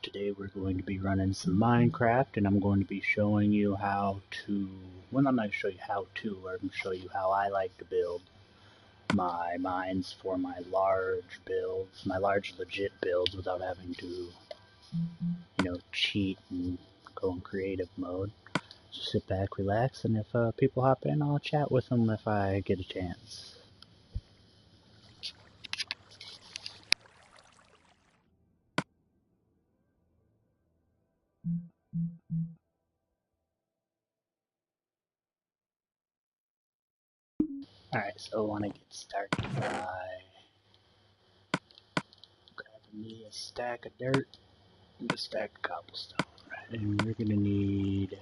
Today we're going to be running some Minecraft and I'm going to be showing you how to, well I'm not going to show you how to, I'm going to show you how I like to build my mines for my large builds, my large legit builds without having to, cheat and go in creative mode. Just sit back, relax, and if people hop in, I'll chat with them if I get a chance. Alright, so I want to get started by grabbing me a stack of dirt and a stack of cobblestone. And we're going to need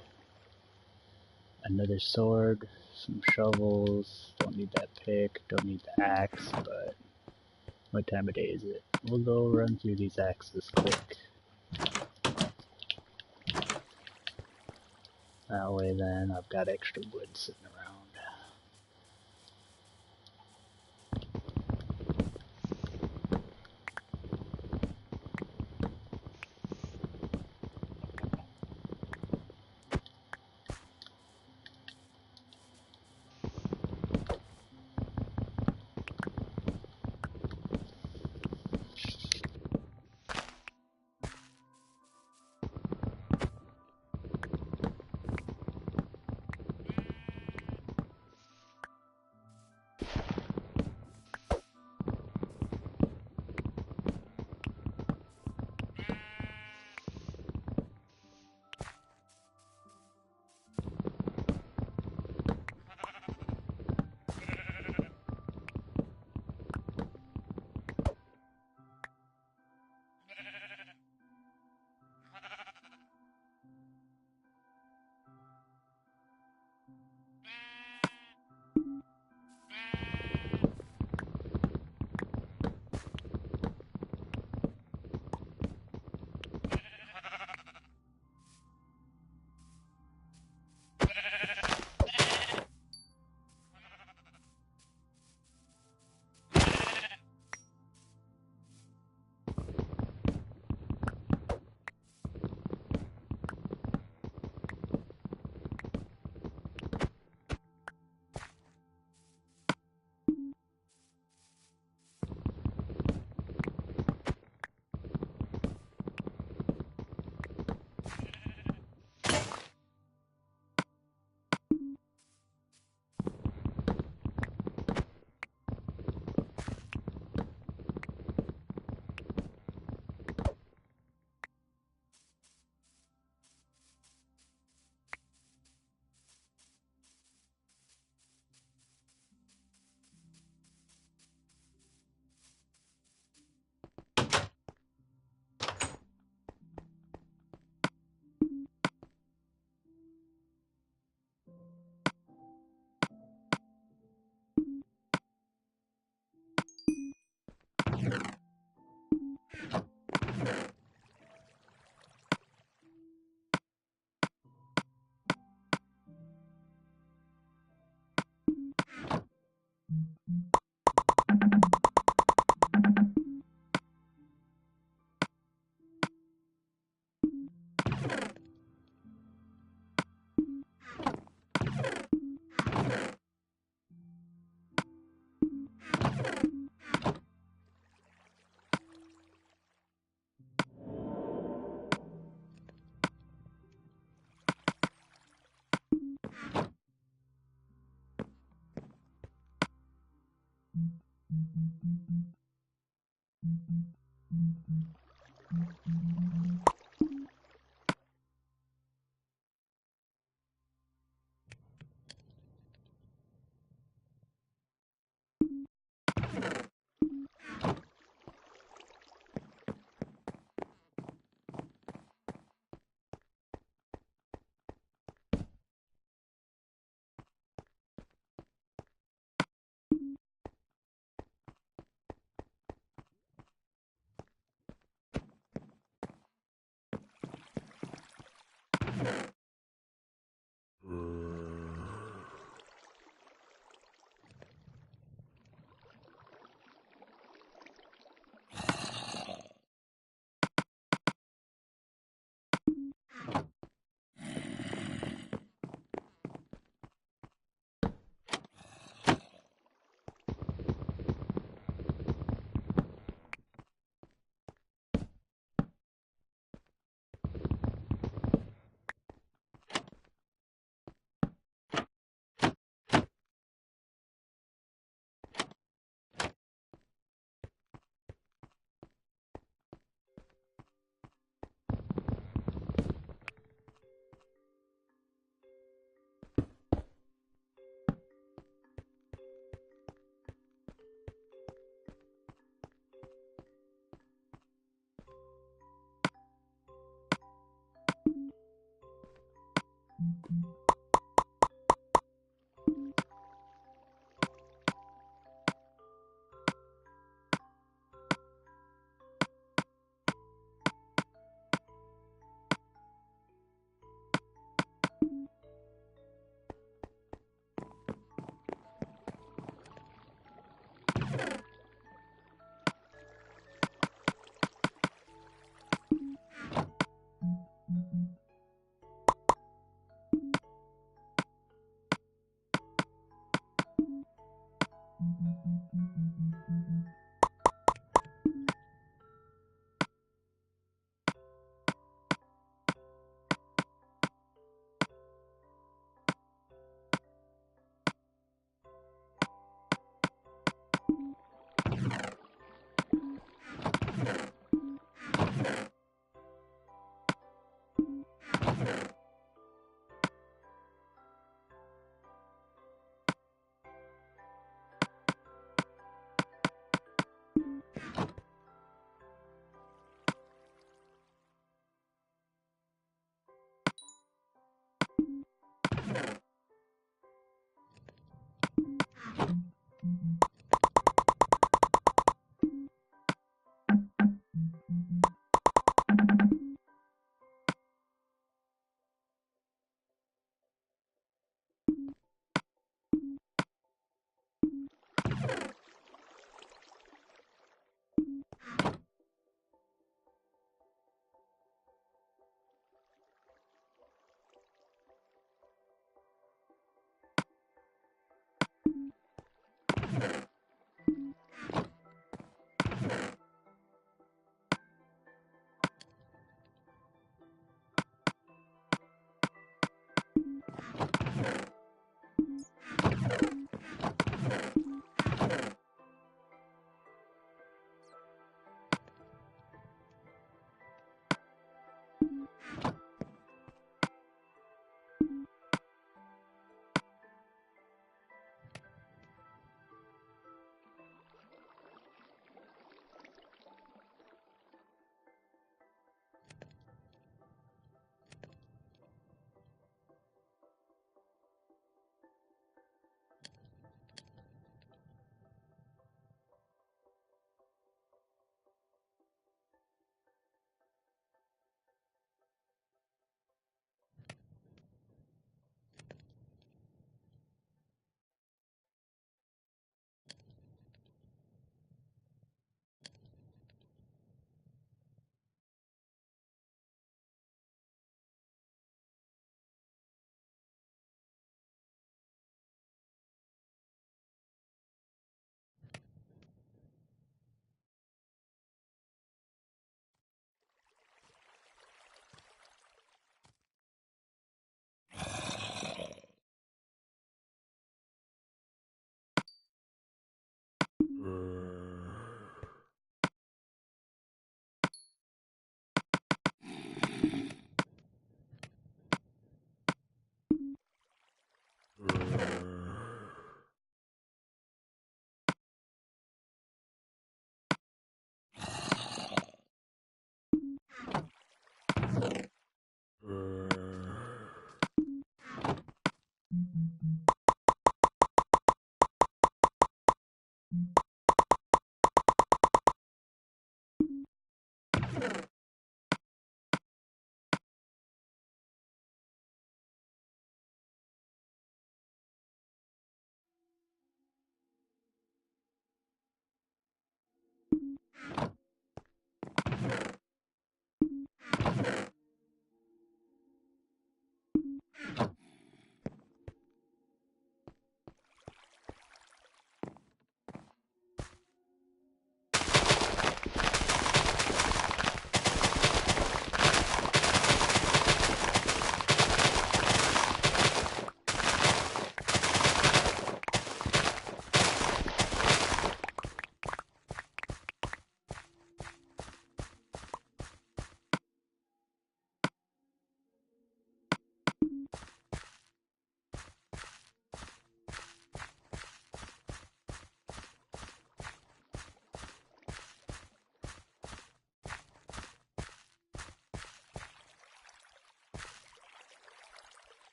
another sword, some shovels, don't need that pick, don't need the axe, but what time of day is it? We'll go run through these axes quick. That way then I've got extra wood sitting around.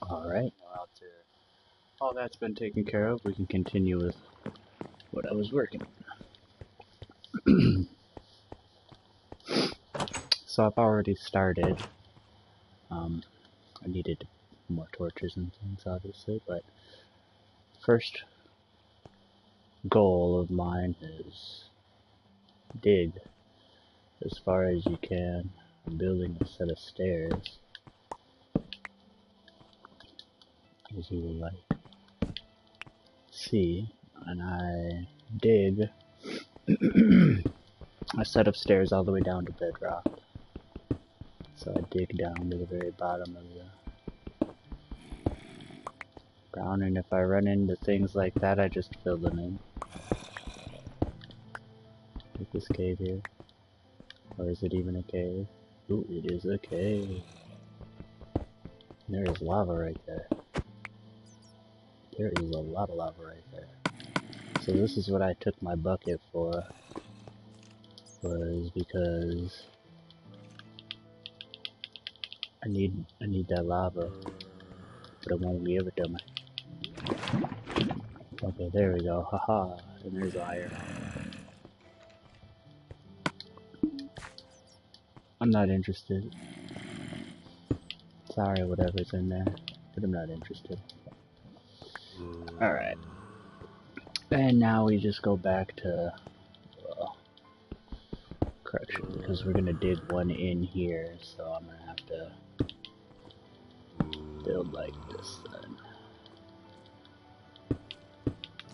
Alright, well, after all that's been taken care of, we can continue with what I was working on. So I've already started. I needed more torches and things, obviously, but first goal of mine is dig as far as you can. I'm building a set of stairs, as you will like see, and I dig a set of stairs all the way down to bedrock. So I dig down to the very bottom of the ground, and if I run into things like that, I just fill them in. Like this cave here. Or is it even a cave? Ooh, it is a cave. There is lava right there. There is a lot of lava right there. So this is what I took my bucket for, was because I need that lava, but it won't give it to me. Okay, there we go, haha, and there's iron. I'm not interested. Sorry, whatever's in there, but I'm not interested. Alright. And now we just go back to, correction, because we're gonna dig one in here, so I'm gonna have to build like this then.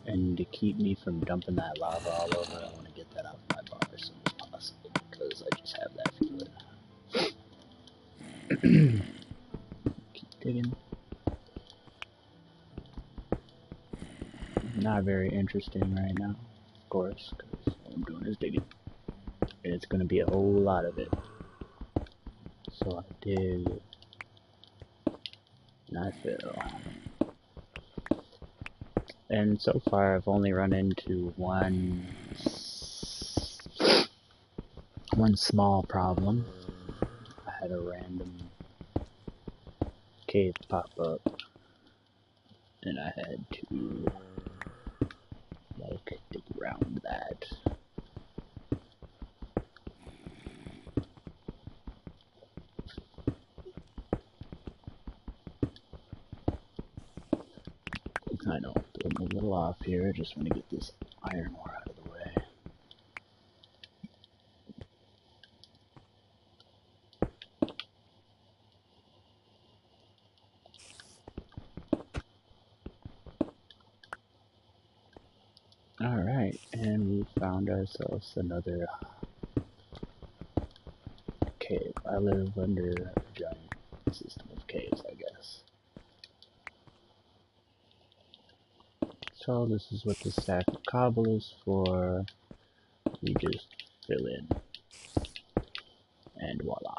And to keep me from dumping that lava all over, I want to get that out of my bar as soon as possible, because I just have that feeling. Keep digging. Not very interesting right now, of course, because all I'm doing is digging. And it's going to be a whole lot of it. So I dig, and I fill. And so far I've only run into one small problem. I had a random cave pop up, and I had to like dig around that. I know, I'm a little off here. I just want to get this iron ore out of the way. Alright, and we found ourselves another cave. I live under a giant system of caves, I guess. So this is what the stack of cobble is for. You just fill in. And voila.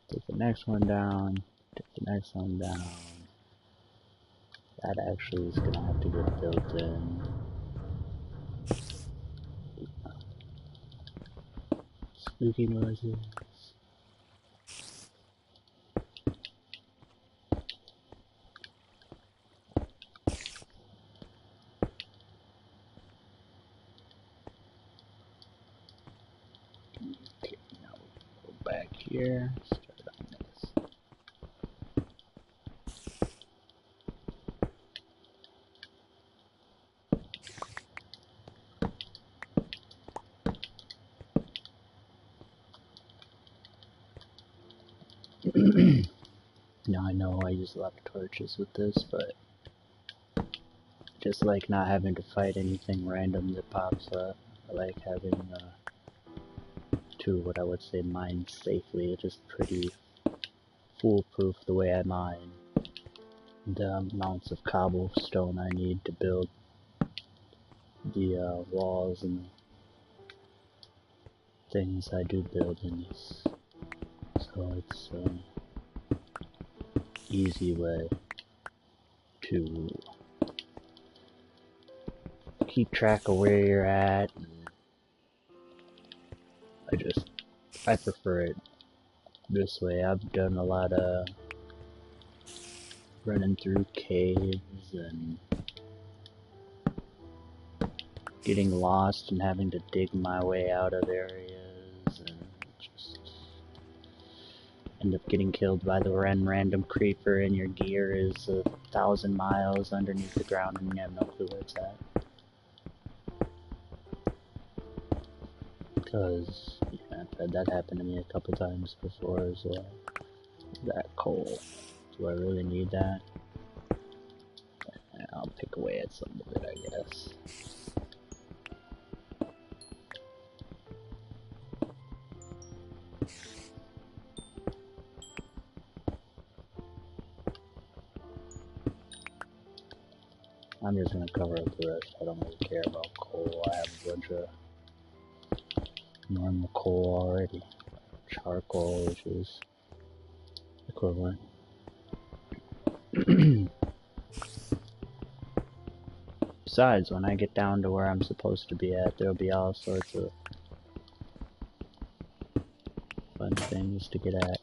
Take the next one down. Take the next one down. That actually is gonna have to get built in. Spooky noises. Okay, now we'll go back here. Start on this. Now I know I use a lot of torches with this, but just like not having to fight anything random that pops up, I like having to, what I would say, mine safely. It's just pretty foolproof the way I mine. The amounts of cobblestone I need to build the walls and things I do build in this. So it's an easy way to keep track of where you're at. I prefer it this way. I've done a lot of running through caves and getting lost and having to dig my way out of areas and just end up getting killed by the random creeper and your gear is 1,000 miles underneath the ground and you have no clue where it's at. Because yeah, I've had that happen to me a couple times before as well. That coal. Do I really need that? Yeah, I'll pick away at some of it, I guess. I'm just gonna cover up the rest. I don't really care about coal. I have a bunch of normal coal already. Charcoal, which is equivalent. Besides, when I get down to where I'm supposed to be at, there'll be all sorts of fun things to get at.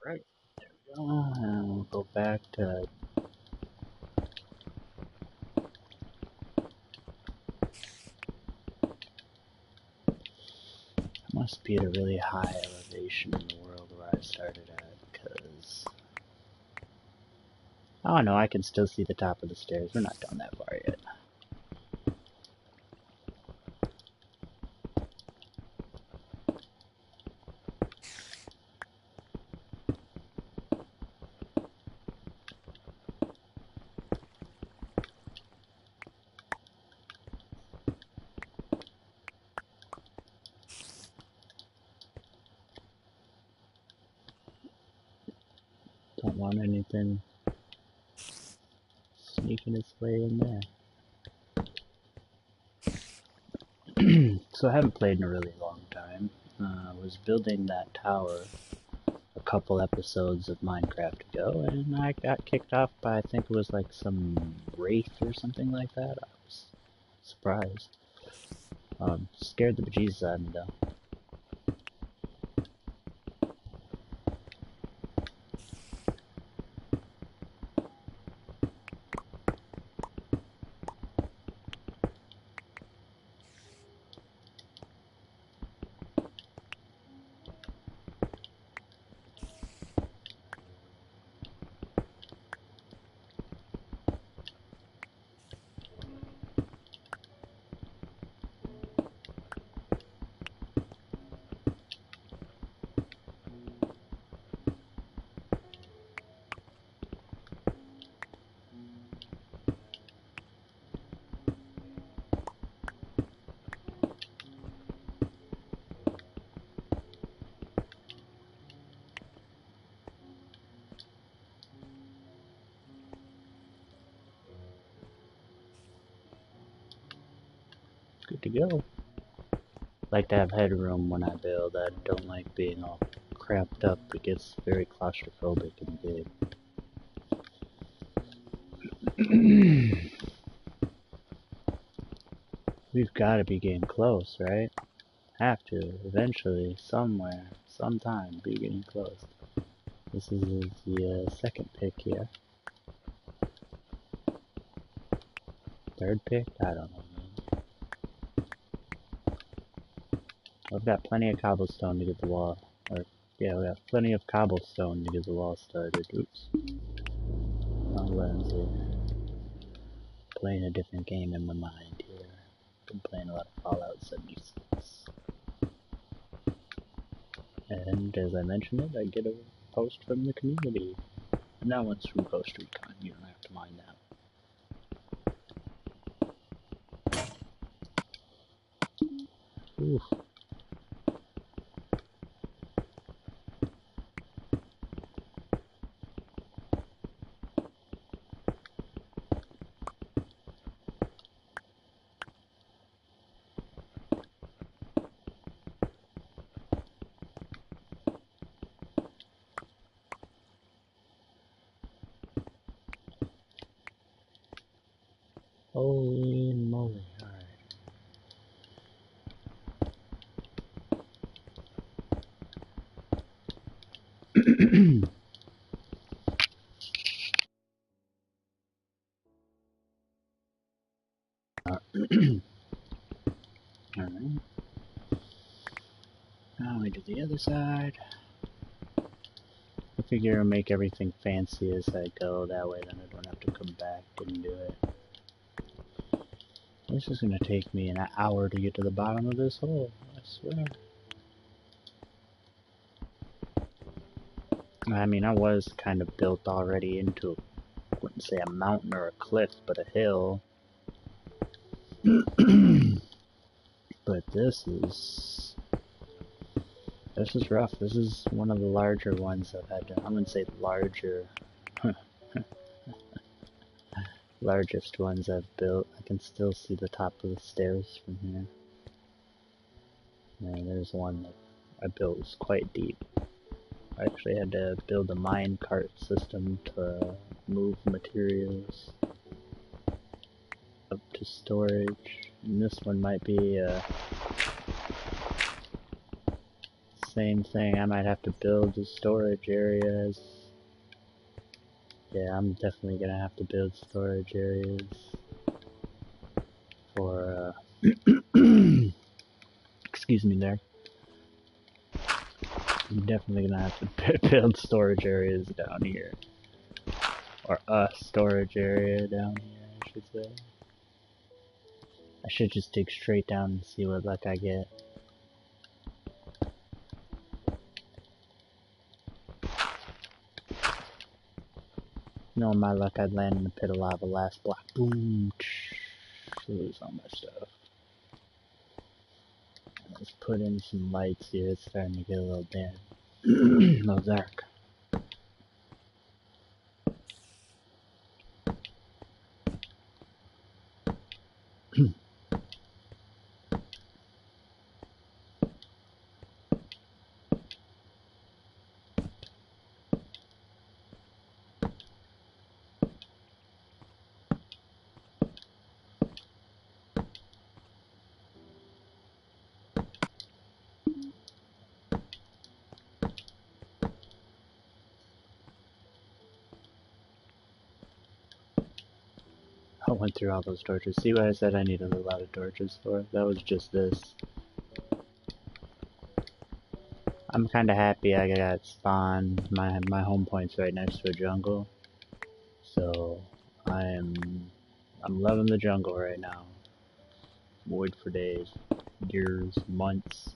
Right. And we'll go back to must be at a really high elevation in the world where I started at, because oh no, I can still see the top of the stairs. We're not done that far yet. Don't want anything sneaking its way in there. So I haven't played in a really long time. I was building that tower a couple episodes of Minecraft ago, and I got kicked off by, I think it was like some wraith or something like that. I was surprised. Scared the bejesus out of me though. Good to go. Like to have headroom when I build. I don't like being all cramped up. It gets very claustrophobic and big. We've got to be getting close, right? Have to. Eventually, somewhere, sometime, be getting close. This is the second pick here. Third pick? I don't know, man. I've got plenty of cobblestone to get the wall. Or, yeah, we have plenty of cobblestone to get the wall started. Oops. Wrong buttons here. Playing a different game in my mind here. Been playing a lot of Fallout 76. And as I mentioned it, I get a post from the community. And that one's from Ghost Recon. You don't have to mind that. Oof. Holy moly, alright. Alright. Now we do the other side. I figure I'll make everything fancy as I go, that way then I don't have to come back and do it. This is gonna take me an hour to get to the bottom of this hole, I swear. I mean, I was kind of built already into, I wouldn't say a mountain or a cliff, but a hill. But this is rough. This is one of the larger ones I've had to, I wouldn't say larger, largest ones I've built. I can still see the top of the stairs from here. And there's one that I built was quite deep. I actually had to build a mine cart system to move materials up to storage. And this one might be same thing. I might have to build the storage areas. Yeah, I'm definitely gonna have to build storage areas for excuse me there. I'm definitely gonna have to build storage areas down here. Or a storage area down here, I should say. I should just dig straight down and see what luck I get. Knowing my luck, I'd land in a pit of lava last block. Boom! Lose all my stuff. Let's put in some lights here. It's starting to get a little dim. A little dark. I went through all those torches. See what I said I needed a lot of torches for? That was just this. I'm kinda happy I got spawned. My home point's right next to a jungle. So I'm loving the jungle right now. Wood for days, years, months.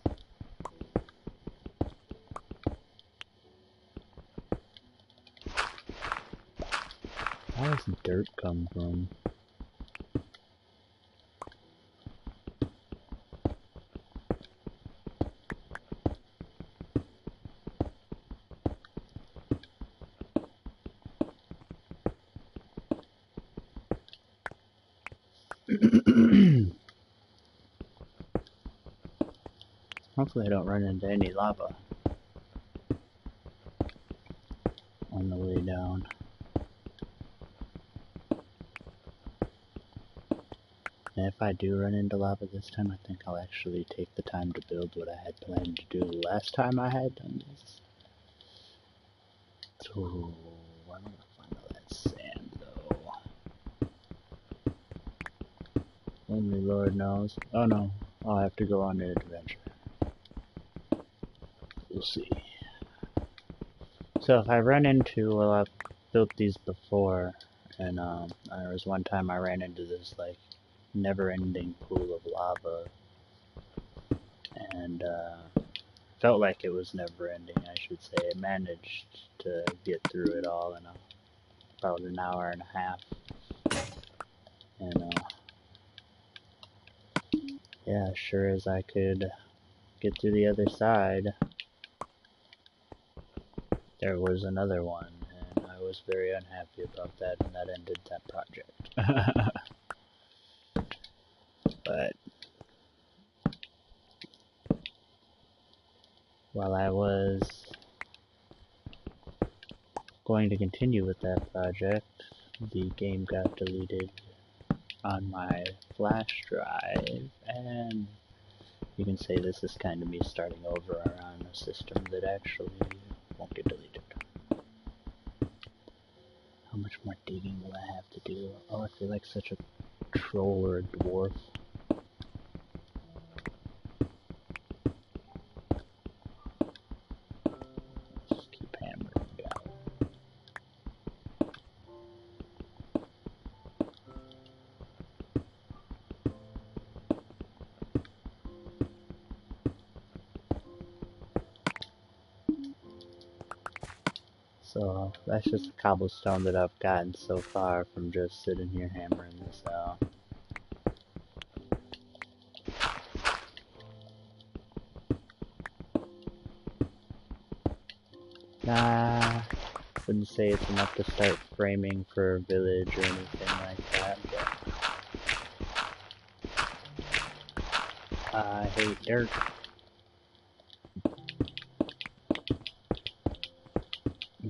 Where does dirt come from? Hopefully I don't run into any lava on the way down. And if I do run into lava this time, I think I'll actually take the time to build what I had planned to do last time I had done this. So, I'm gonna find all that sand though. Only Lord knows. Oh no, I'll have to go on an adventure. We'll see. So if I run into, well, I've built these before, and there was one time I ran into this like never-ending pool of lava, and felt like it was never-ending, I should say. I managed to get through it all in about an hour and a half, and yeah, sure as I could get to the other side, there was another one, and I was very unhappy about that, and that ended that project. But while I was going to continue with that project, the game got deleted on my flash drive, and you can say this is kind of me starting over on a system that actually won't get deleted. How much more digging will I have to do? Oh, I feel like such a troll or a dwarf. Just keep hammering it out. So that's just the cobblestone that I've gotten so far from just sitting here hammering this out. Nah, wouldn't say it's enough to start framing for a village or anything like that, but I hate dirt.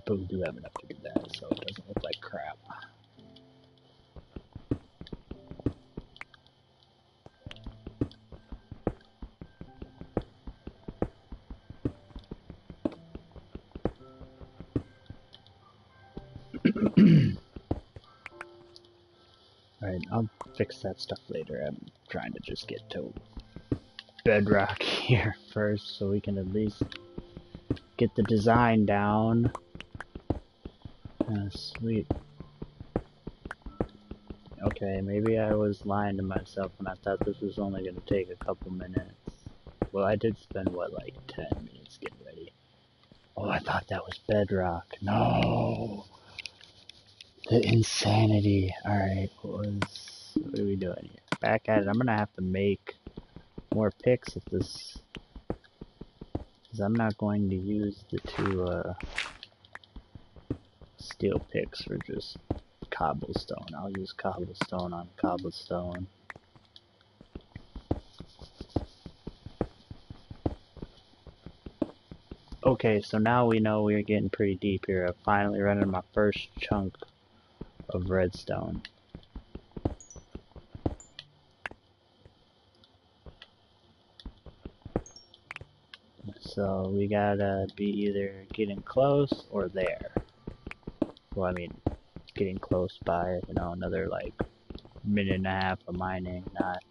But we do have enough to do that, so it doesn't look like crap. Alright, I'll fix that stuff later. I'm trying to just get to bedrock here first so we can at least get the design down. Sweet. Okay, maybe I was lying to myself when I thought this was only going to take a couple minutes. Well, I did spend, what, like 10 minutes getting ready. Oh, I thought that was bedrock. No! The insanity. Alright, what are we doing here? Back at it. I'm gonna have to make more picks if this... because I'm not going to use the two, steel picks for just cobblestone. I'll use cobblestone on cobblestone. Okay, so now we know we're getting pretty deep here. I've finally run into my first chunk of redstone. So we gotta be either getting close or there. Well, I mean, getting close by, you know, another like minute and a half of mining, not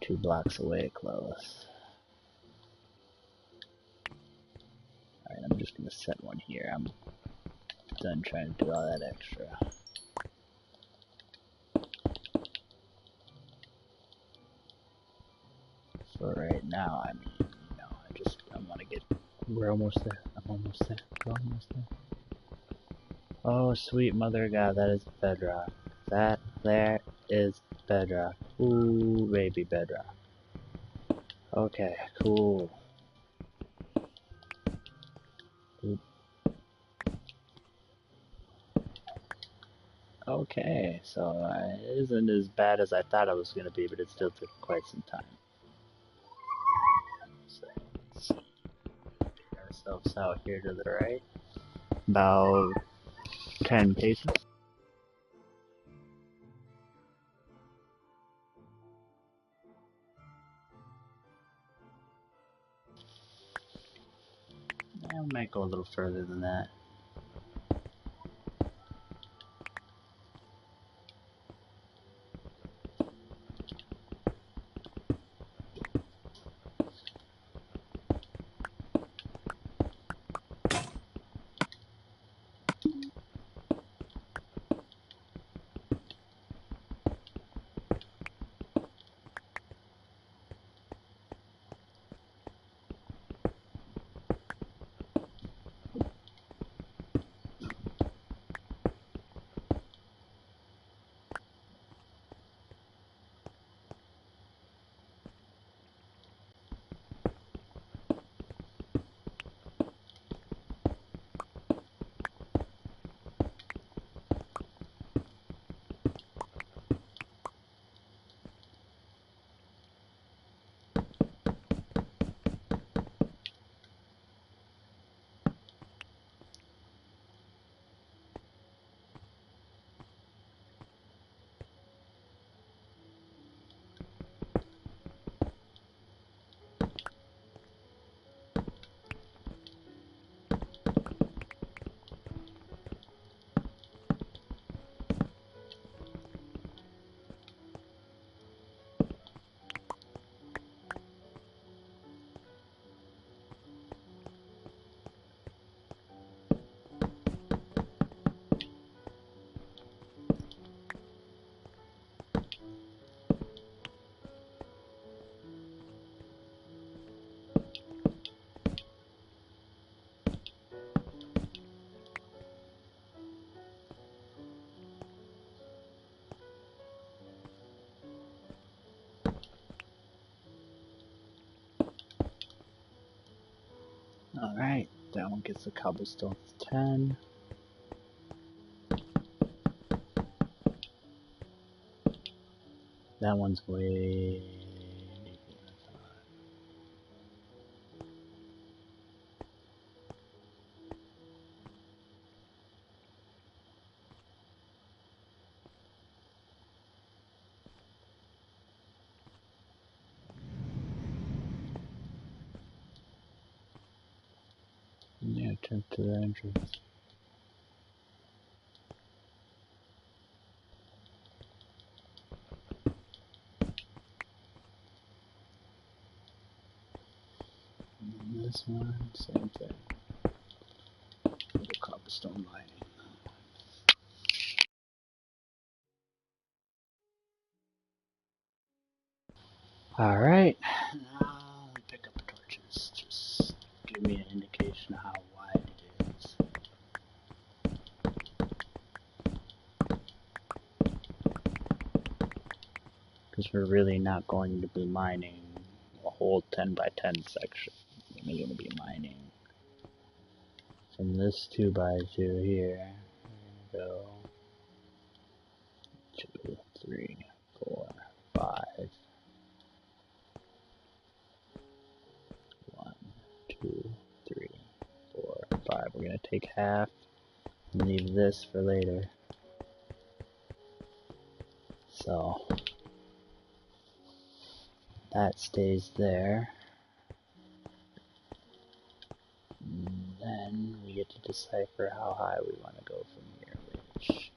2 blocks away close. Alright, I'm just gonna set one here. I'm done trying to do all that extra. So right now, I mean, you know, I want to get, we're almost there. I'm almost there. We're almost there. Oh, sweet mother of God, that is bedrock. That there is bedrock. Ooh, baby bedrock. Okay, cool. Okay, so it isn't as bad as I thought it was going to be, but it still took quite some time. So let's see. Get ourselves out here to the right. About 10 paces. I might go a little further than that. Alright, that one gets the cobblestone 10. That one's way... Yeah, turn to the entrance. And this one, same thing. The cobblestone lining. Alright, now pick up the torches. Just give me an indication of how wide it is. Because we're really not going to be mining a whole 10 by 10 section. We're going to be mining from this 2 by 2 here. We're going to go 2, 3, 4, 5. 1, 2, 3, 4, 5. We're going to take half and leave this for later. So that stays there. And then we get to decipher how high we want to go from here, which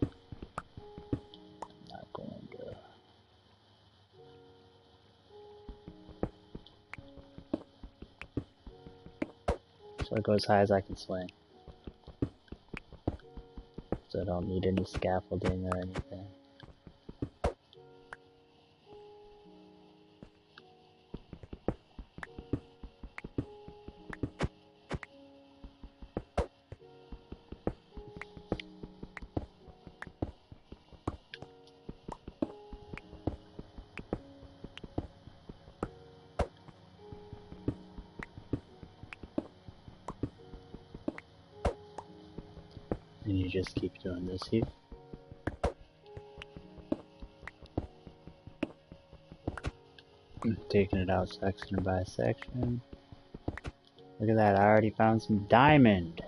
I'm not going to. So I go as high as I can swing. So I don't need any scaffolding or anything. And you just keep doing this here. Taking it out section by section. Look at that, I already found some diamond.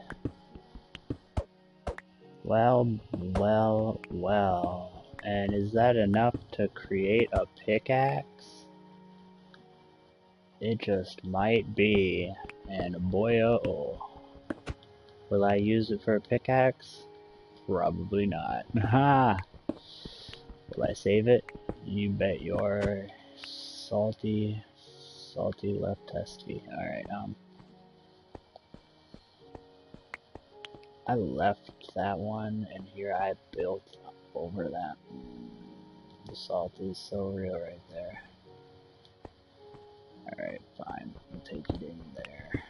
Well, well, well. And is that enough to create a pickaxe? It just might be. And boy oh. Will I use it for a pickaxe? Probably not. Ha! Will I save it? You bet your salty left testy. Alright, I left that one, and here I built over that. The salt is so real right there. Alright, fine. We'll take it in there.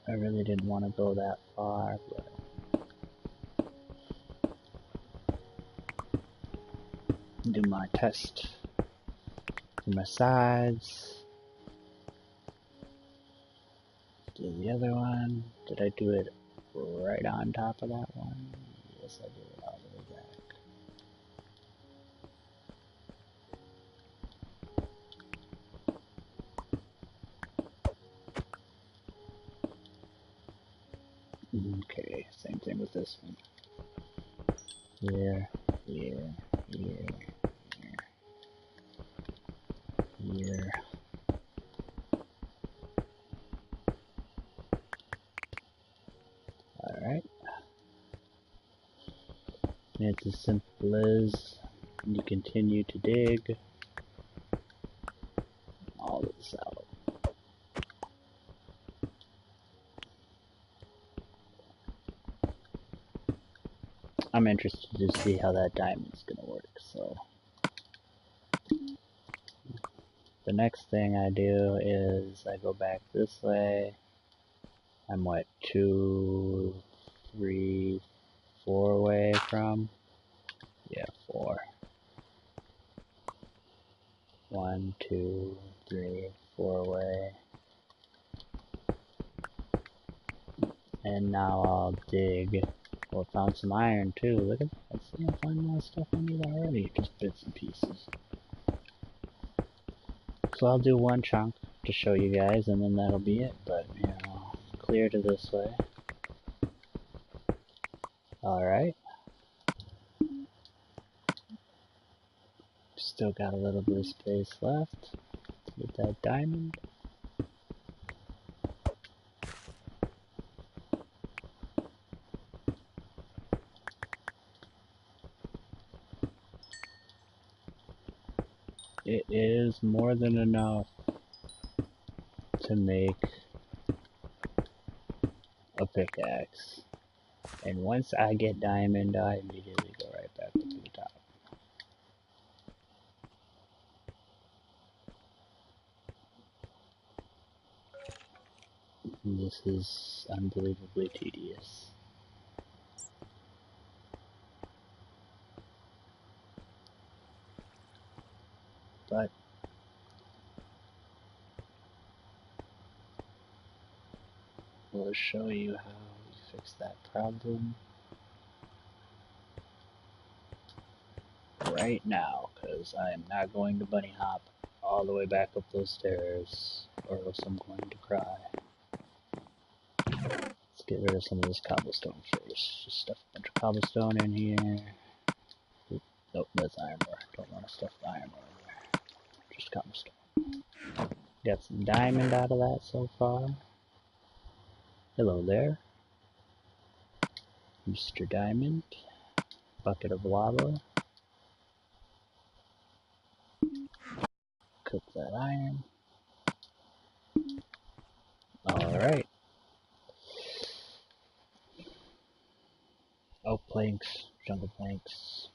I really didn't want to go that far, but... do my test. Do my sides. Do the other one. Did I do it right on top of that one? Yes, I did it all the way back. Okay, same thing with this one. Here, here, here, here, here. Alright. And it's as simple as you continue to dig all this out. I'm interested to see how that diamond's gonna work, so the next thing I do is I go back this way. I'm what, 2, 3, 4 away from? Yeah, 4. 1, 2, 3, 4 away. And now I'll dig. Well, found some iron too. Look at that. See, I'm finding a lot of stuff I need already. Just bits and pieces. So I'll do one chunk to show you guys, and then that'll be it. But, you know, clear to this way. Alright. Still got a little bit of space left with that diamond. It is more than enough to make a pickaxe. And once I get diamond, I immediately go right back up to the top. And this is unbelievably tedious. But we'll show you how we fix that problem right now, because I am not going to bunny hop all the way back up those stairs, or else I'm going to cry. Let's get rid of some of this cobblestone first. Just stuff a bunch of cobblestone in here. Nope, that's iron ore. Don't want to stuff iron ore in there. Just cobblestone. Got some diamond out of that so far. Hello there, Mr. Diamond. Bucket of lava. Cook that iron. Alright. Oak planks, jungle planks.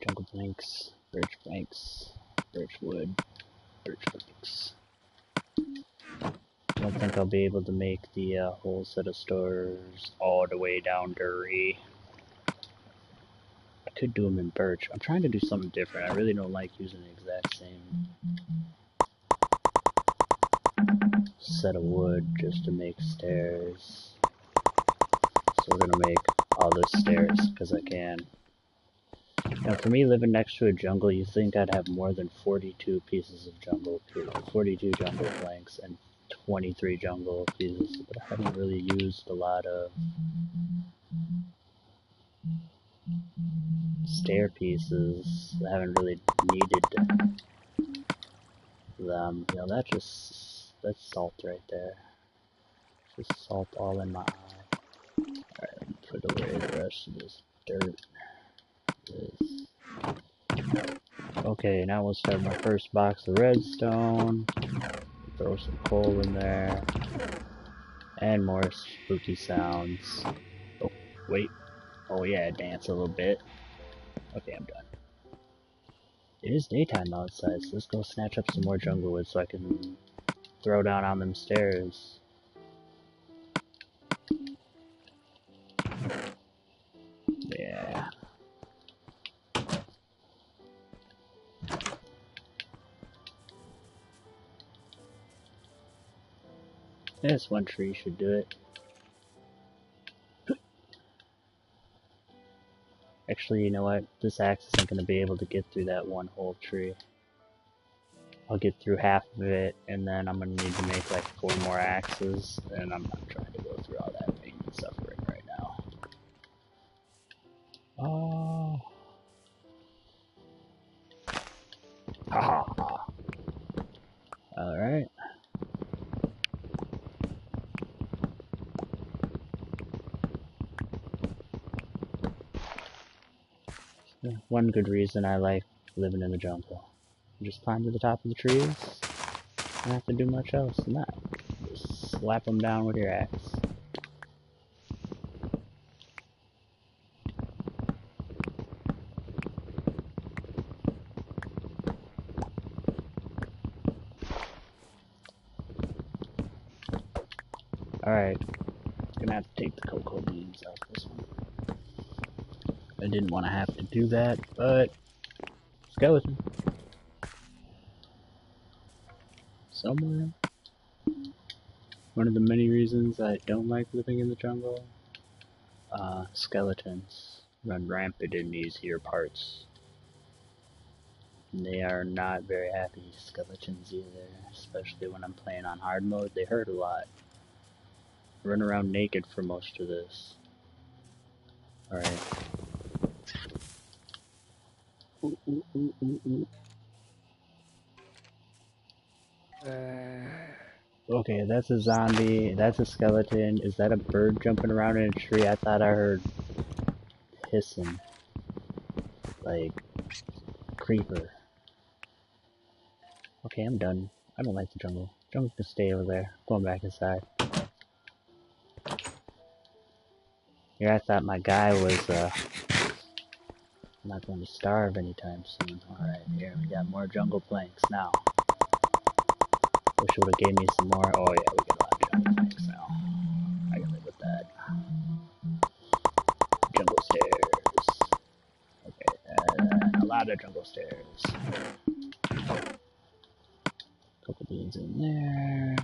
Jungle planks, birch wood, birch planks. I don't think I'll be able to make the whole set of stores all the way down dirty. I could do them in birch. I'm trying to do something different. I really don't like using the exact same set of wood just to make stairs. So we're gonna make all the stairs because I can. Now for me, living next to a jungle, you think I'd have more than 42 pieces of jungle, 42 jungle planks and 23 jungle pieces, but I haven't really used a lot of stair pieces. I haven't really needed them. You know, that's salt right there. Just salt all in my eye. Alright, let me put away the rest of this dirt. Okay, now we'll start my first box of redstone. Throw some coal in there. And more spooky sounds. Oh, wait. Oh yeah, dance a little bit. Okay, I'm done. It is daytime outside, so let's go snatch up some more jungle wood so I can throw down on them stairs. Yeah. This one tree should do it. Actually, you know what? This axe isn't going to be able to get through that one whole tree. I'll get through half of it, and then I'm going to need to make like 4 more axes, and I'm not trying to go through all that pain and suffering right now. Oh. Ha ha ha. Alright. One good reason I like living in the jungle. You just climb to the top of the trees. You don't have to do much else than that. Just slap them down with your axe. Alright. Gonna have to take the cocoa beans out this one. I didn't want to have to do that, but skeleton. Somewhere. One of the many reasons I don't like living in the jungle. Skeletons run rampant in these here parts. And they are not very happy skeletons either, especially when I'm playing on hard mode. They hurt a lot. I run around naked for most of this. Alright. Ooh, ooh, ooh, ooh, ooh. Okay, that's a zombie. That's a skeleton. Is that a bird jumping around in a tree? I thought I heard hissing. Like, creeper. Okay, I'm done. I don't like the jungle. Jungle can stay over there. Going back inside. Here, I thought my guy was, not going to starve anytime soon. Alright, here, we got more jungle planks now. Wish it would have gave me some more. Oh yeah, we got a lot of jungle planks now. I can live with that. Jungle stairs. Okay, a lot of jungle stairs. Couple beans in there.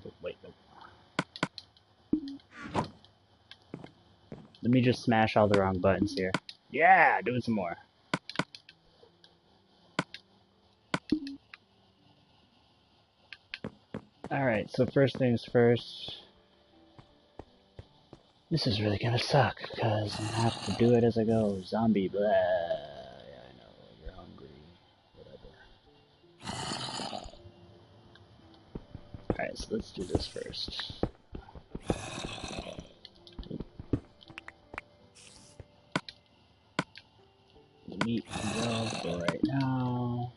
Oh, wait, no. Let me just smash all the wrong buttons here. Yeah, doing some more. Alright, so first things first. This is really gonna suck, because I'm gonna have to do it as I go. Zombie, blah. Yeah, I know, you're hungry. Whatever. Alright, so let's do this first. The meat can go for right now.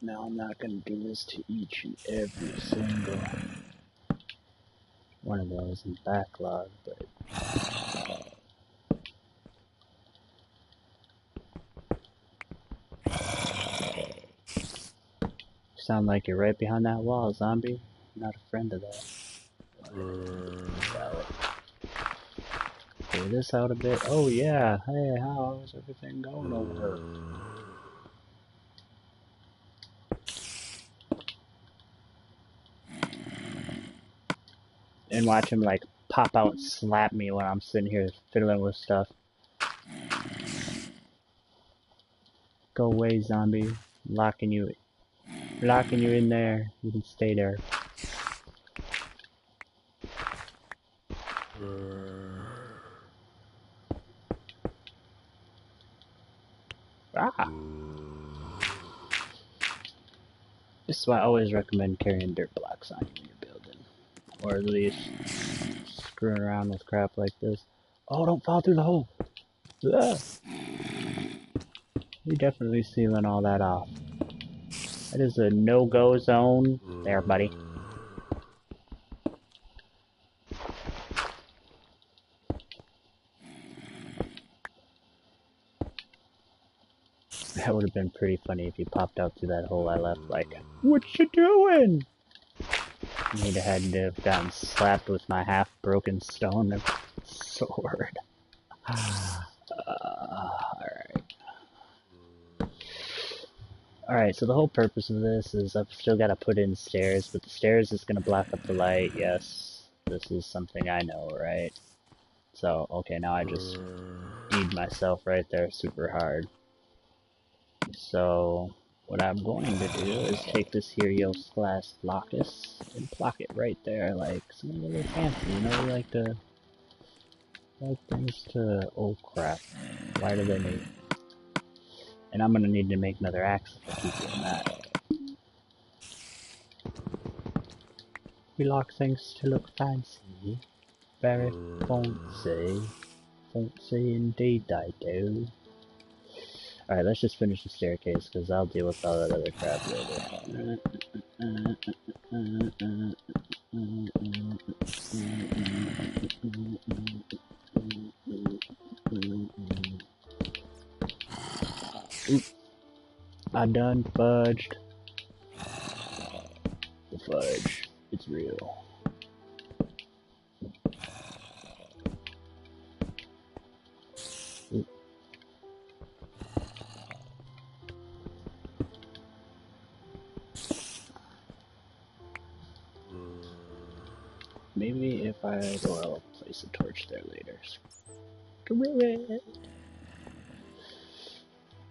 Now I'm not going to do this to each and every single one of those in backlog, but you sound like you're right behind that wall, zombie. I'm not a friend of that. Clear this out a bit. Oh yeah, hey, how's everything going over? And watch him like pop out and slap me when I'm sitting here fiddling with stuff. Go away, zombie. Locking you in there. You can stay there. Ah. This is why I always recommend carrying dirt blocks on you when you're building. Or at least screwing around with crap like this. Oh, don't fall through the hole! Ah. You're definitely sealing all that off. That is a no-go zone there, buddy. That would have been pretty funny if he popped out through that hole I left, like, what you doing? He'd had to have gotten slapped with my half-broken stone sword. Alright, so the whole purpose of this is I've still got to put in stairs, but the stairs is going to block up the light. Yes, this is something I know, right? So, okay, now I just need myself right there super hard. So, what I'm going to do is take this here Yos-Class Locus and block it right there, like something a little fancy, you know, like things to, oh crap, why do they need? And I'm gonna need to make another axe if I keep doing that. We lock things to look fancy, very fancy, fancy indeed I do. Alright, let's just finish the staircase, because I'll deal with all that other crap later. Oop, I done fudged. The fudge, it's real. Oop. Maybe if I'll place a torch there later. Screw it.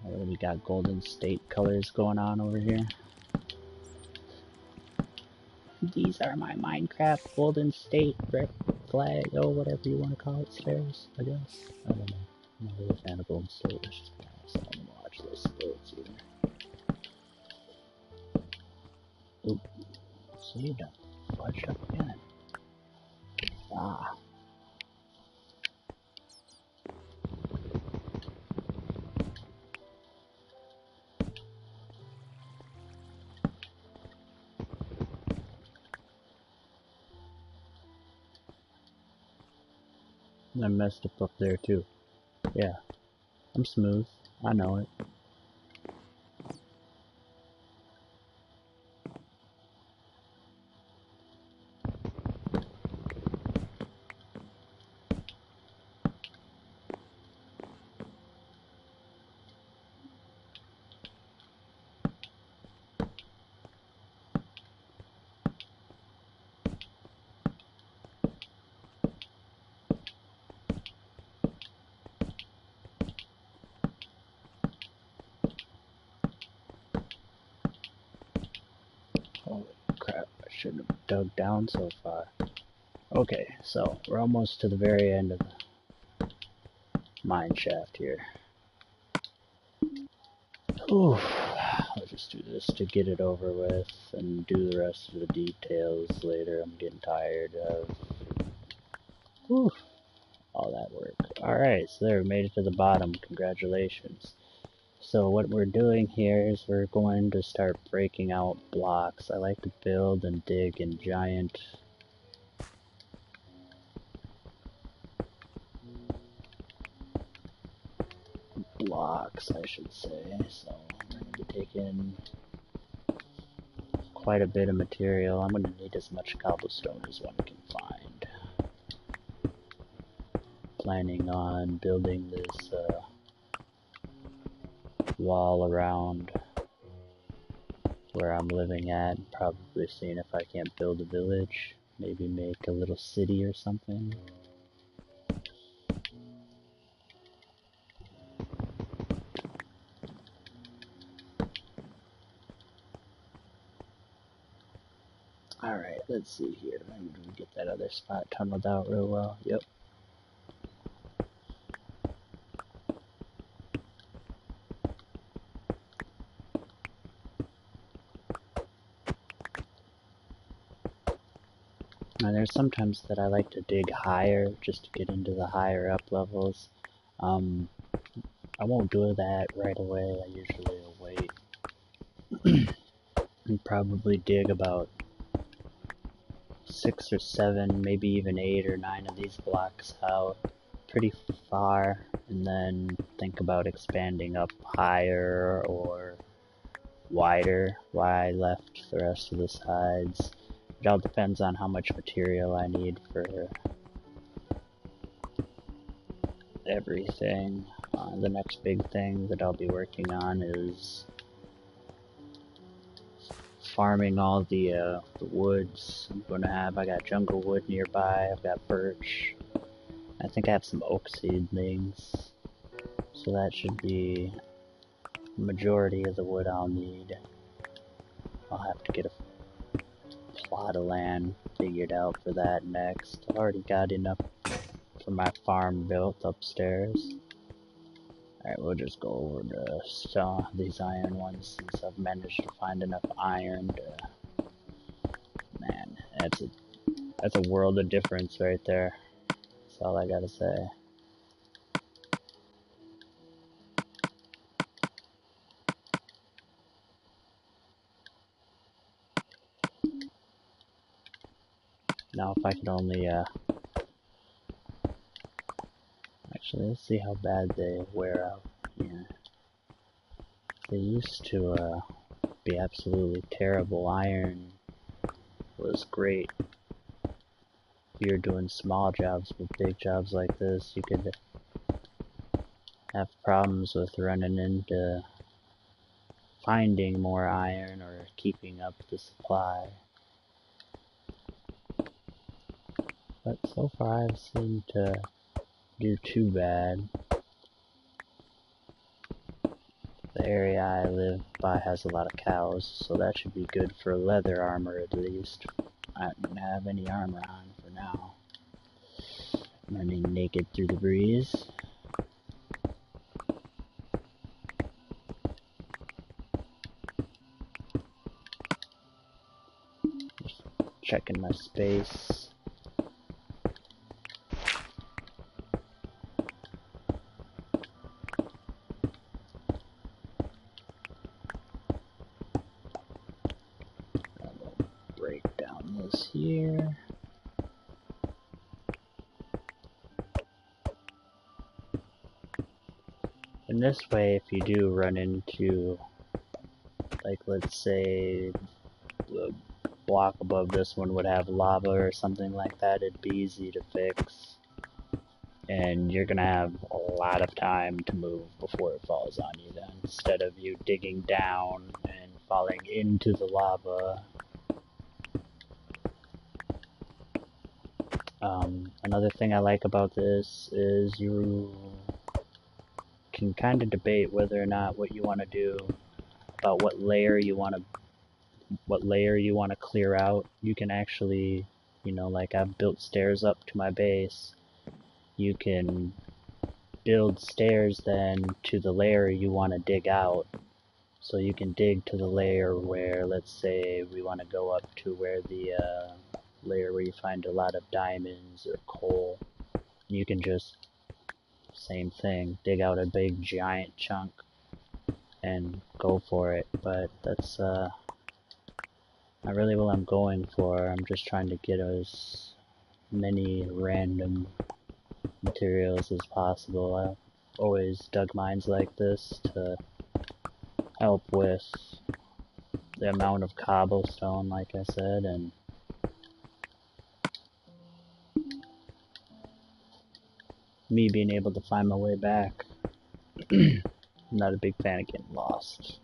We got Golden State colors going on over here. These are my Minecraft Golden State red flag, oh, whatever you want to call it, stairs, I guess. I don't know. I'm not really a fan of Golden State. Let's just watch this builds either. Oop. So you done fudged up again. Ah. I messed up there too. Yeah. I'm smooth. I know it. Holy crap, I shouldn't have dug down so far. Okay, so we're almost to the very end of the mine shaft here. Oof. I'll just do this to get it over with and do the rest of the details later. I'm getting tired of all that work. Alright, so there, we made it to the bottom. Congratulations. So what we're doing here is we're going to start breaking out blocks. I like to build and dig in giant blocks, I should say. So I'm going to be taking quite a bit of material. I'm going to need as much cobblestone as one can find. Planning on building this wall around where I'm living at, probably seeing if I can't build a village, maybe make a little city or something. Alright, let's see here. Maybe we get that other spot tunneled out real well. Yep. Now there's sometimes that I like to dig higher just to get into the higher up levels. I won't do that right away. I usually will wait and probably dig about 6 or 7, maybe even 8 or 9 of these blocks out pretty far, and then think about expanding up higher or wider while I left the rest of the sides. It all depends on how much material I need for everything. The next big thing that I'll be working on is farming all the woods I'm gonna have. I got jungle wood nearby, I've got birch, I think I have some oak seedlings, so that should be the majority of the wood I'll need. I'll have to get a plot of land figured out for that next. I've already got enough for my farm built upstairs. Alright, we'll just go over to these iron ones since I've managed to find enough iron to... Man, that's a world of difference right there. That's all I gotta say. Now if I could only, actually let's see how bad they wear out here. They used to, be absolutely terrible. Iron was great. If you're doing small jobs, but big jobs like this, you could have problems with running into finding more iron or keeping up the supply. But so far I've seemed to do too bad. The area I live by has a lot of cows, so that should be good for leather armor at least. I don't have any armor on for now. I'm running naked through the breeze. Just checking my space. Break down this here. And this way, if you do run into, like, let's say the block above this one would have lava or something like that, it'd be easy to fix. And you're gonna have a lot of time to move before it falls on you then, instead of you digging down and falling into the lava. Another thing I like about this is you can kind of debate whether or not what you want to do about what layer you want to clear out. You can actually, you know, like I've built stairs up to my base. You can build stairs then to the layer you want to dig out. So you can dig to the layer where, let's say, we want to go up to where the layer where you find a lot of diamonds or coal. You can just, same thing, dig out a big giant chunk and go for it. But that's not really what I'm going for. I'm just trying to get as many random materials as possible. I've always dug mines like this to help with the amount of cobblestone, like I said, and me being able to find my way back. I'm not a big fan of getting lost.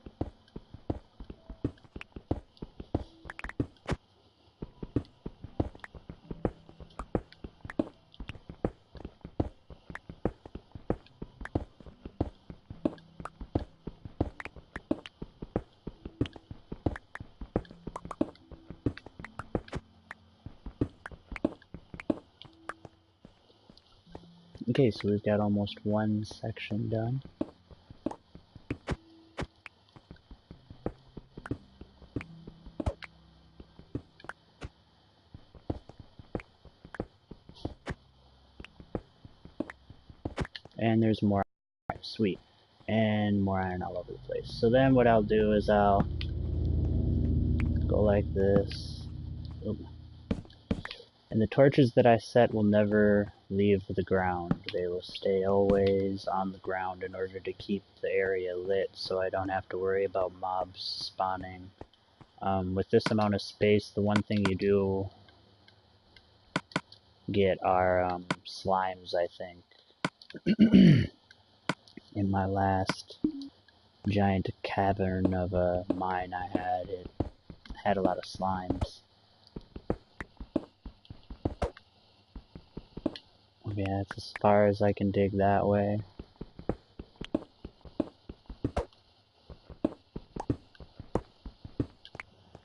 Okay, so we've got almost one section done. And there's more iron. Sweet. And more iron all over the place. So then what I'll do is I'll go like this. Oop. And the torches that I set will never leave the ground. They will stay always on the ground in order to keep the area lit, so I don't have to worry about mobs spawning. With this amount of space, the one thing you do get are slimes, I think. In my last giant cavern of a mine I had, it had a lot of slimes. Yeah, it's as far as I can dig that way.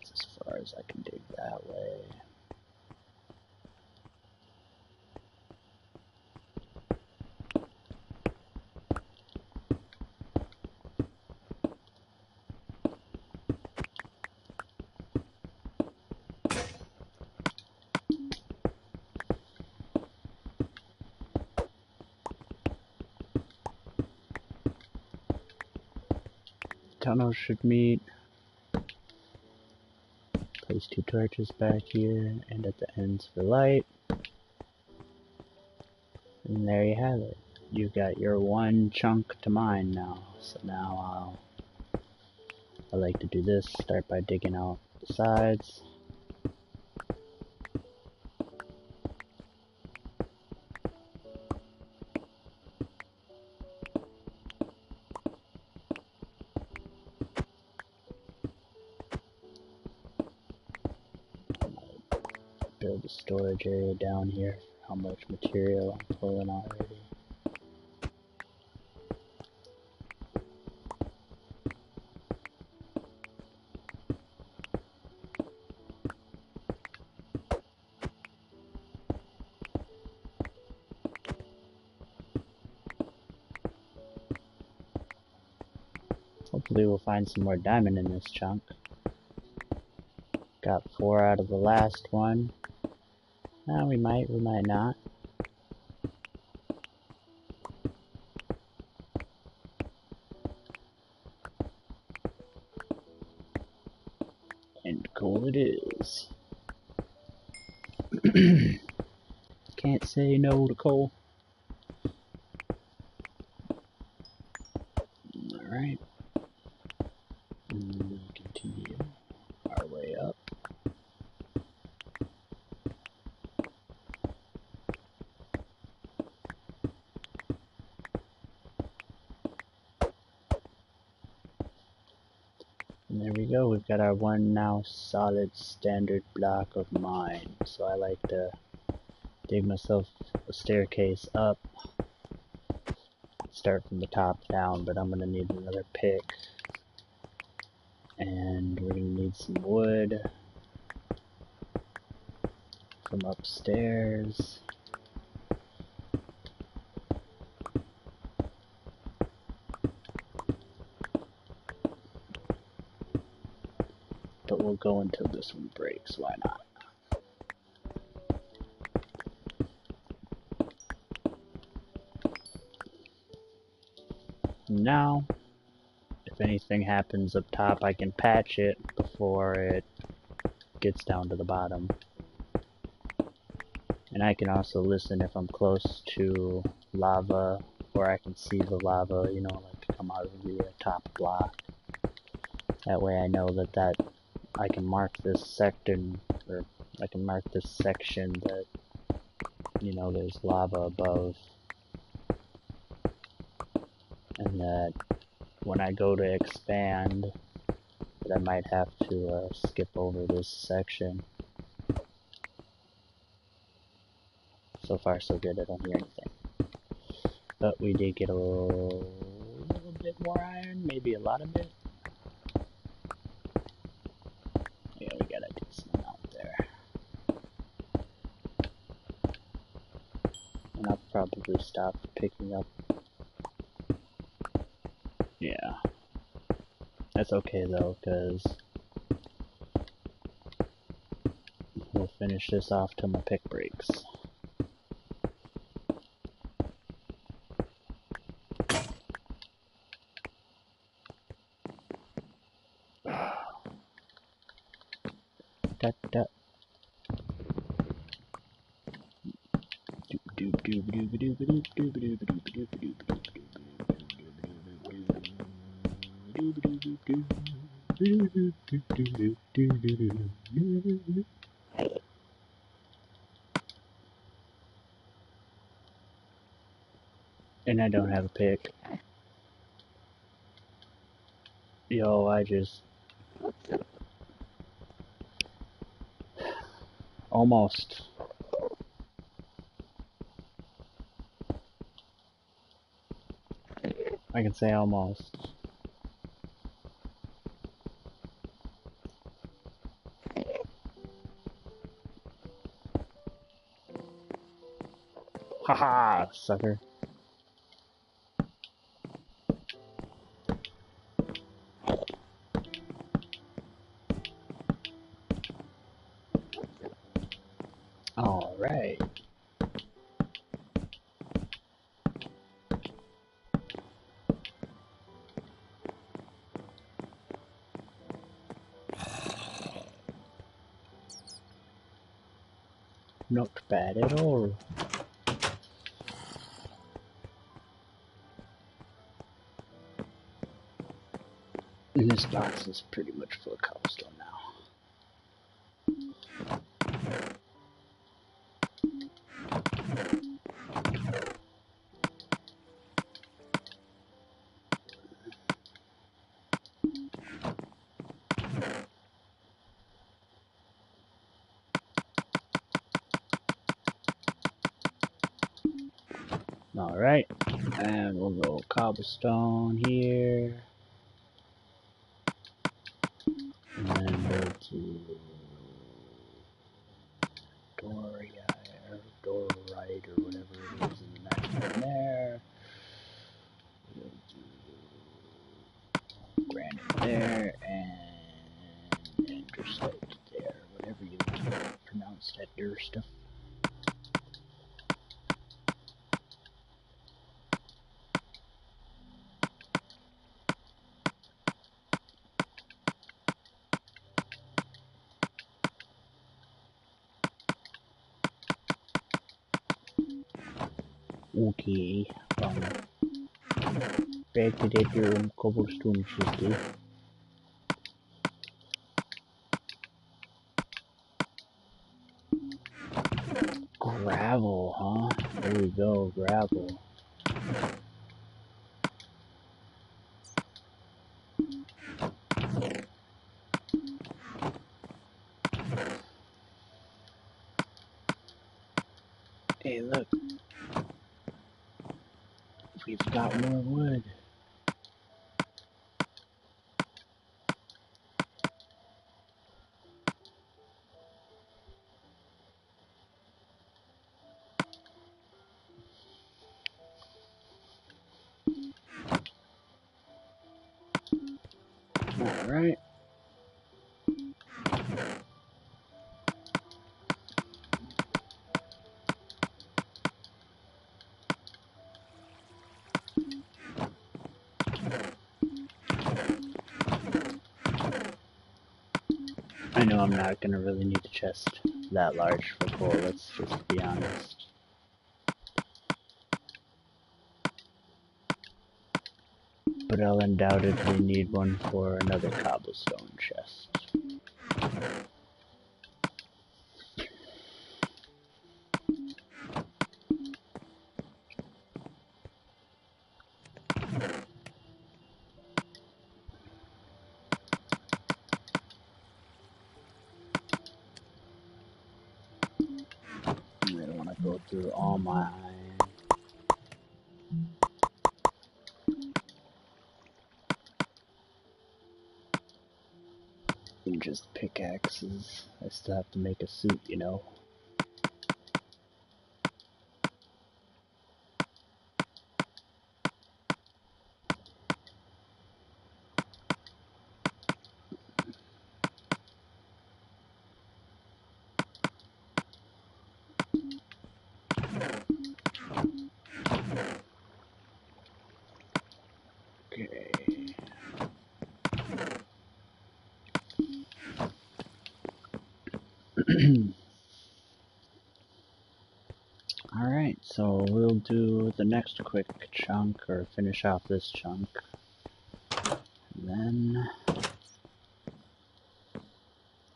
It's as far as I can dig that way. Tunnel should meet, because Place 2 torches back here and at the ends for light. And there you have it. You've got your one chunk to mine now. So now I like to do this. Start by digging out the sides. Build a storage area down here for how much material I'm pulling already. Hopefully we'll find some more diamond in this chunk. Got 4 out of the last one. We might not. And coal it is. Can't say no to coal. Alright. We'll continue our way up. And there we go, we've got our one now solid standard block of mine. So I like to dig myself a staircase up. Start from the top down, but I'm gonna need another pick. And we're gonna need some wood from upstairs. But we'll go until this one breaks, why not? Now, if anything happens up top, I can patch it before it gets down to the bottom. And I can also listen if I'm close to lava, or I can see the lava, you know, like come out of the top block. That way I know that I can mark this section, or I can mark this section that, you know, there's lava above. And that when I go to expand, that I might have to skip over this section. So far so good, I don't hear anything. But we did get a little bit more iron, maybe a lot of it. Yeah, we got a decent amount there. And I'll probably stop picking up. Yeah. That's okay though, because we'll finish this off till my pick breaks. And I don't have a pick. Yo, I just almost. I can say almost. Haha, sucker. Alright. not bad at all. And this box is pretty much full of cobblestone now. Alright, and we'll go cobblestone here. And then go to door right, or whatever it is in the next one there. We'll do granite there, and andesite there, whatever you pronounce that dirt stuff. Okay, back to that cobblestone city. Gravel, huh? There we go, gravel. Hey, look. We've got more wood. Alright. I know I'm not gonna really need a chest that large for coal, let's just be honest. But I'll undoubtedly need one for another cobblestone chest. I don't want to go through all my iron. And just pickaxes. I still have to make a suit, you know. Okay. Alright, so we'll do the next quick chunk, or finish off this chunk. And then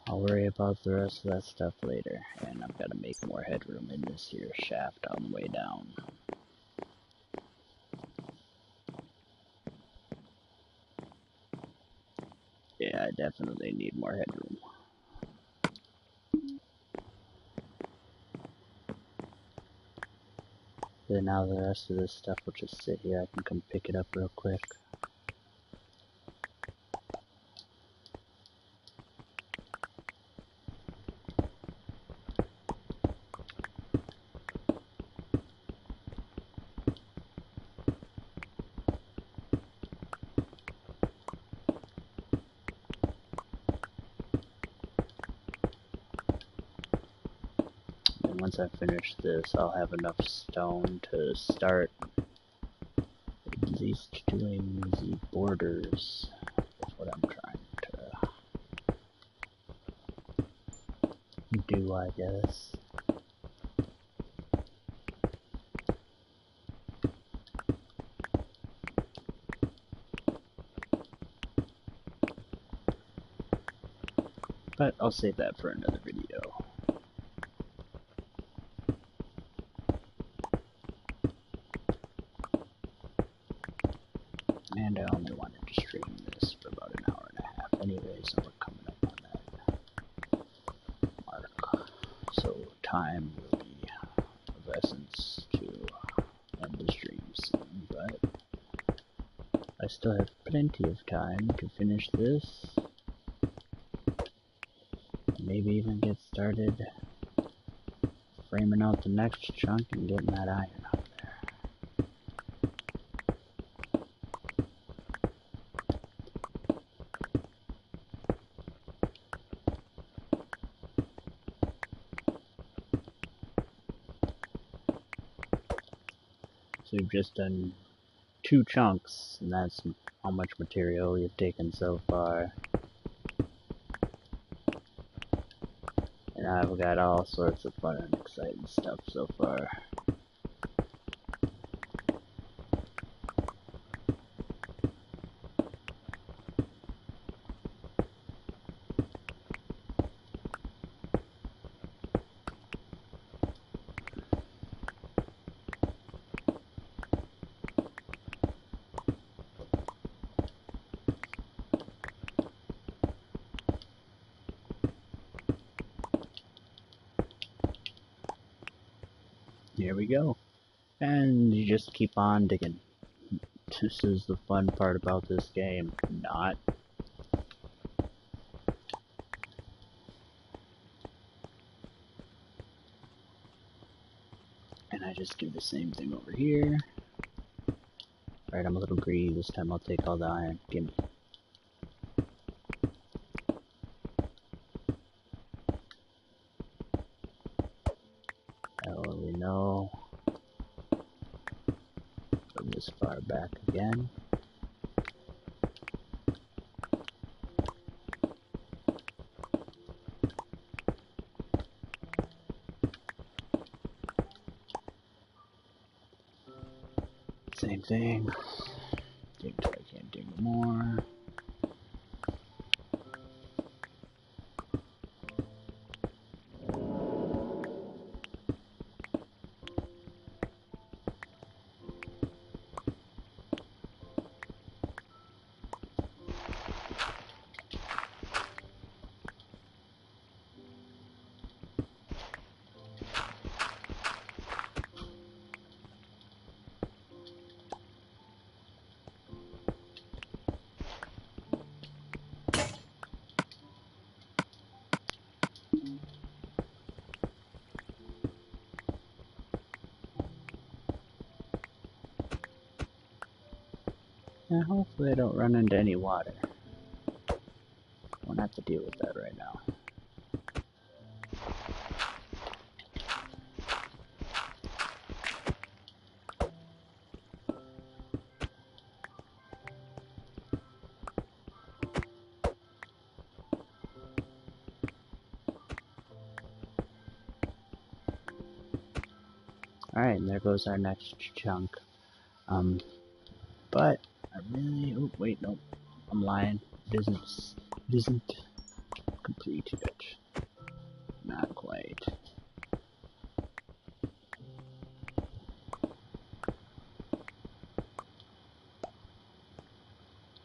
I'll worry about the rest of that stuff later. And I've got to make more headroom in this here shaft on the way down. Yeah, I definitely need more headroom. Then now the rest of this stuff will just sit here. I can come pick it up real quick. And once I finish this, I'll have enough stone to start at least doing the borders. That's what I'm trying to do, I guess. But I'll save that for another video. And I only wanted to stream this for about an hour and a half anyway, so we're coming up on that mark. So time will be of essence to end the stream soon, but I still have plenty of time to finish this. And maybe even get started framing out the next chunk and getting that iron out there. So we've just done 2 chunks, and that's how much material we've taken so far. And I've got all sorts of fun and exciting stuff so far. Here we go. And you just keep on digging. This is the fun part about this game. Not. And I just do the same thing over here. Alright, I'm a little greedy this time. I'll take all the iron. Gimme. Oh, we know. From this far back again. Same thing. Dig till I can't dig more. And hopefully I don't run into any water. Won't have to deal with that right now. Alright, and there goes our next chunk. But I really, oh wait, no, I'm lying. It isn't complete yet. Not quite.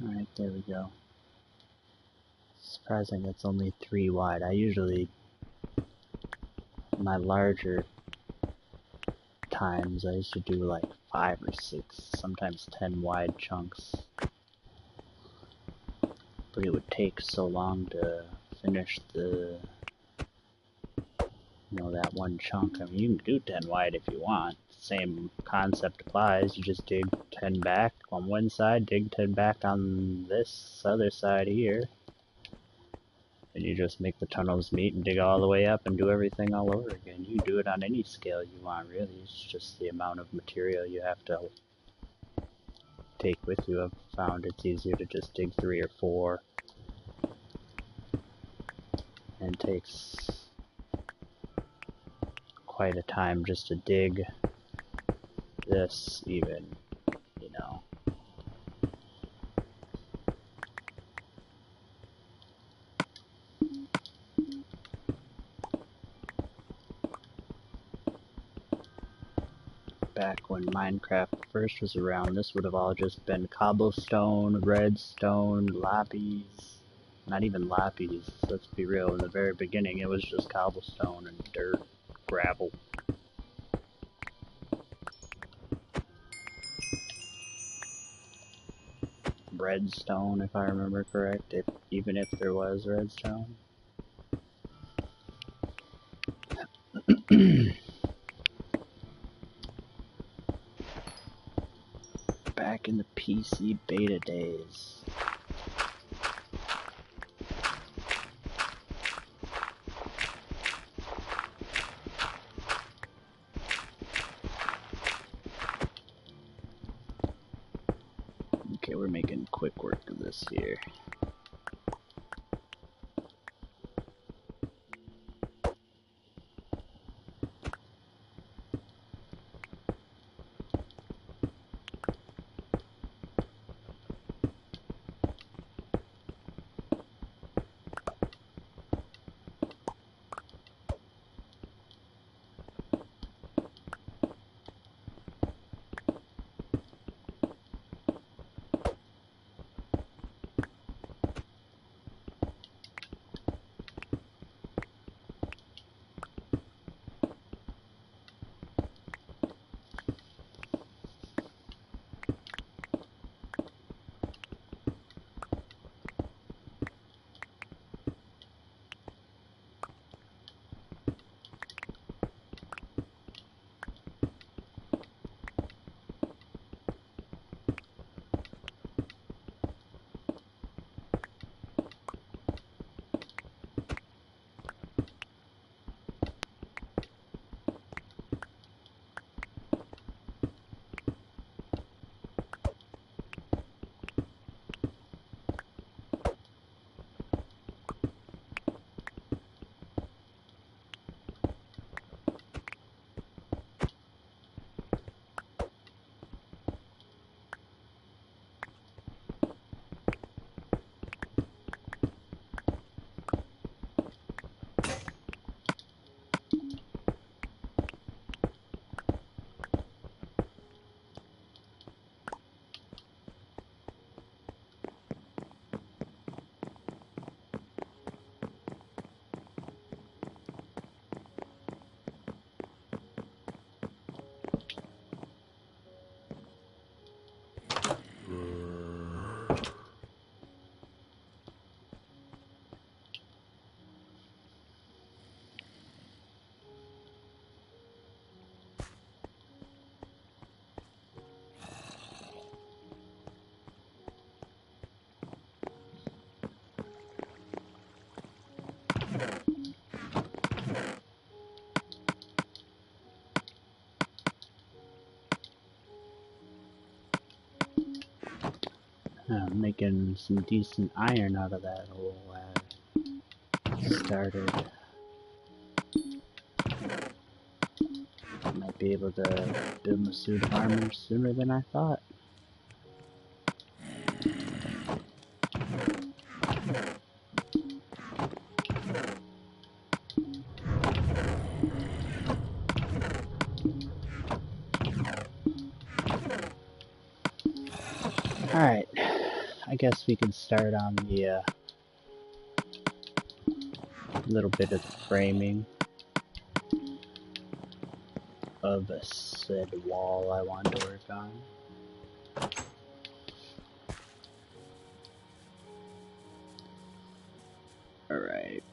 Alright, there we go. Surprising it's only 3 wide. I usually, my larger times, I used to do like 5 or 6, sometimes 10 wide chunks. But it would take so long to finish the, that one chunk. I mean, you can do 10 wide if you want. Same concept applies. You just dig 10 back on one side, dig 10 back on this other side here. And you just make the tunnels meet and dig all the way up and do everything all over again. You can do it on any scale you want, really. It's just the amount of material you have to take with you. I've found it's easier to just dig 3 or 4. And takes quite a time just to dig this even, back when Minecraft first was around, this would have all just been cobblestone, redstone, lapis. Not even lapis, let's be real. In the very beginning, it was just cobblestone and dirt, gravel. Redstone, if I remember correct, even if there was redstone. Back in the PC beta days. Okay, we're making quick work of this here. I'm making some decent iron out of that hole I started. Might be able to build my suit of armor sooner than I thought. Alright, I guess we can start on the little bit of the framing of a said wall I want to work on. Alright,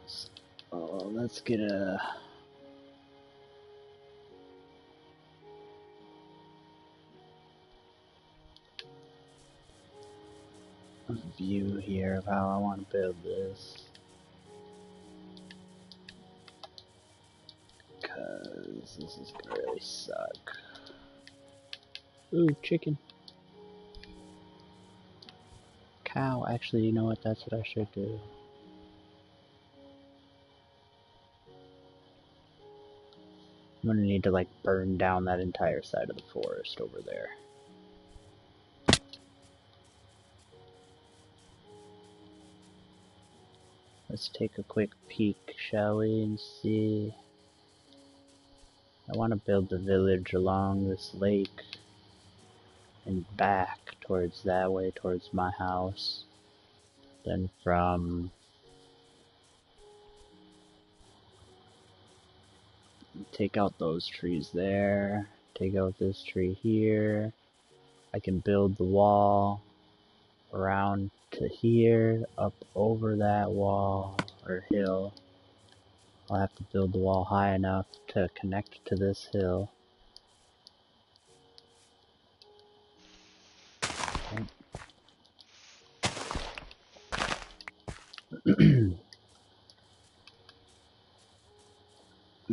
so let's get a view here of how I want to build this. Cause this is gonna really suck. Ooh, chicken. Cow. Actually, you know what? That's what I should do. I'm gonna need to like burn down that entire side of the forest over there. Let's take a quick peek, shall we, and see. I want to build the village along this lake and back towards that way, towards my house. Then from take out those trees there, take out this tree here. I can build the wall around to here, up over that wall or hill. I'll have to build the wall high enough to connect to this hill.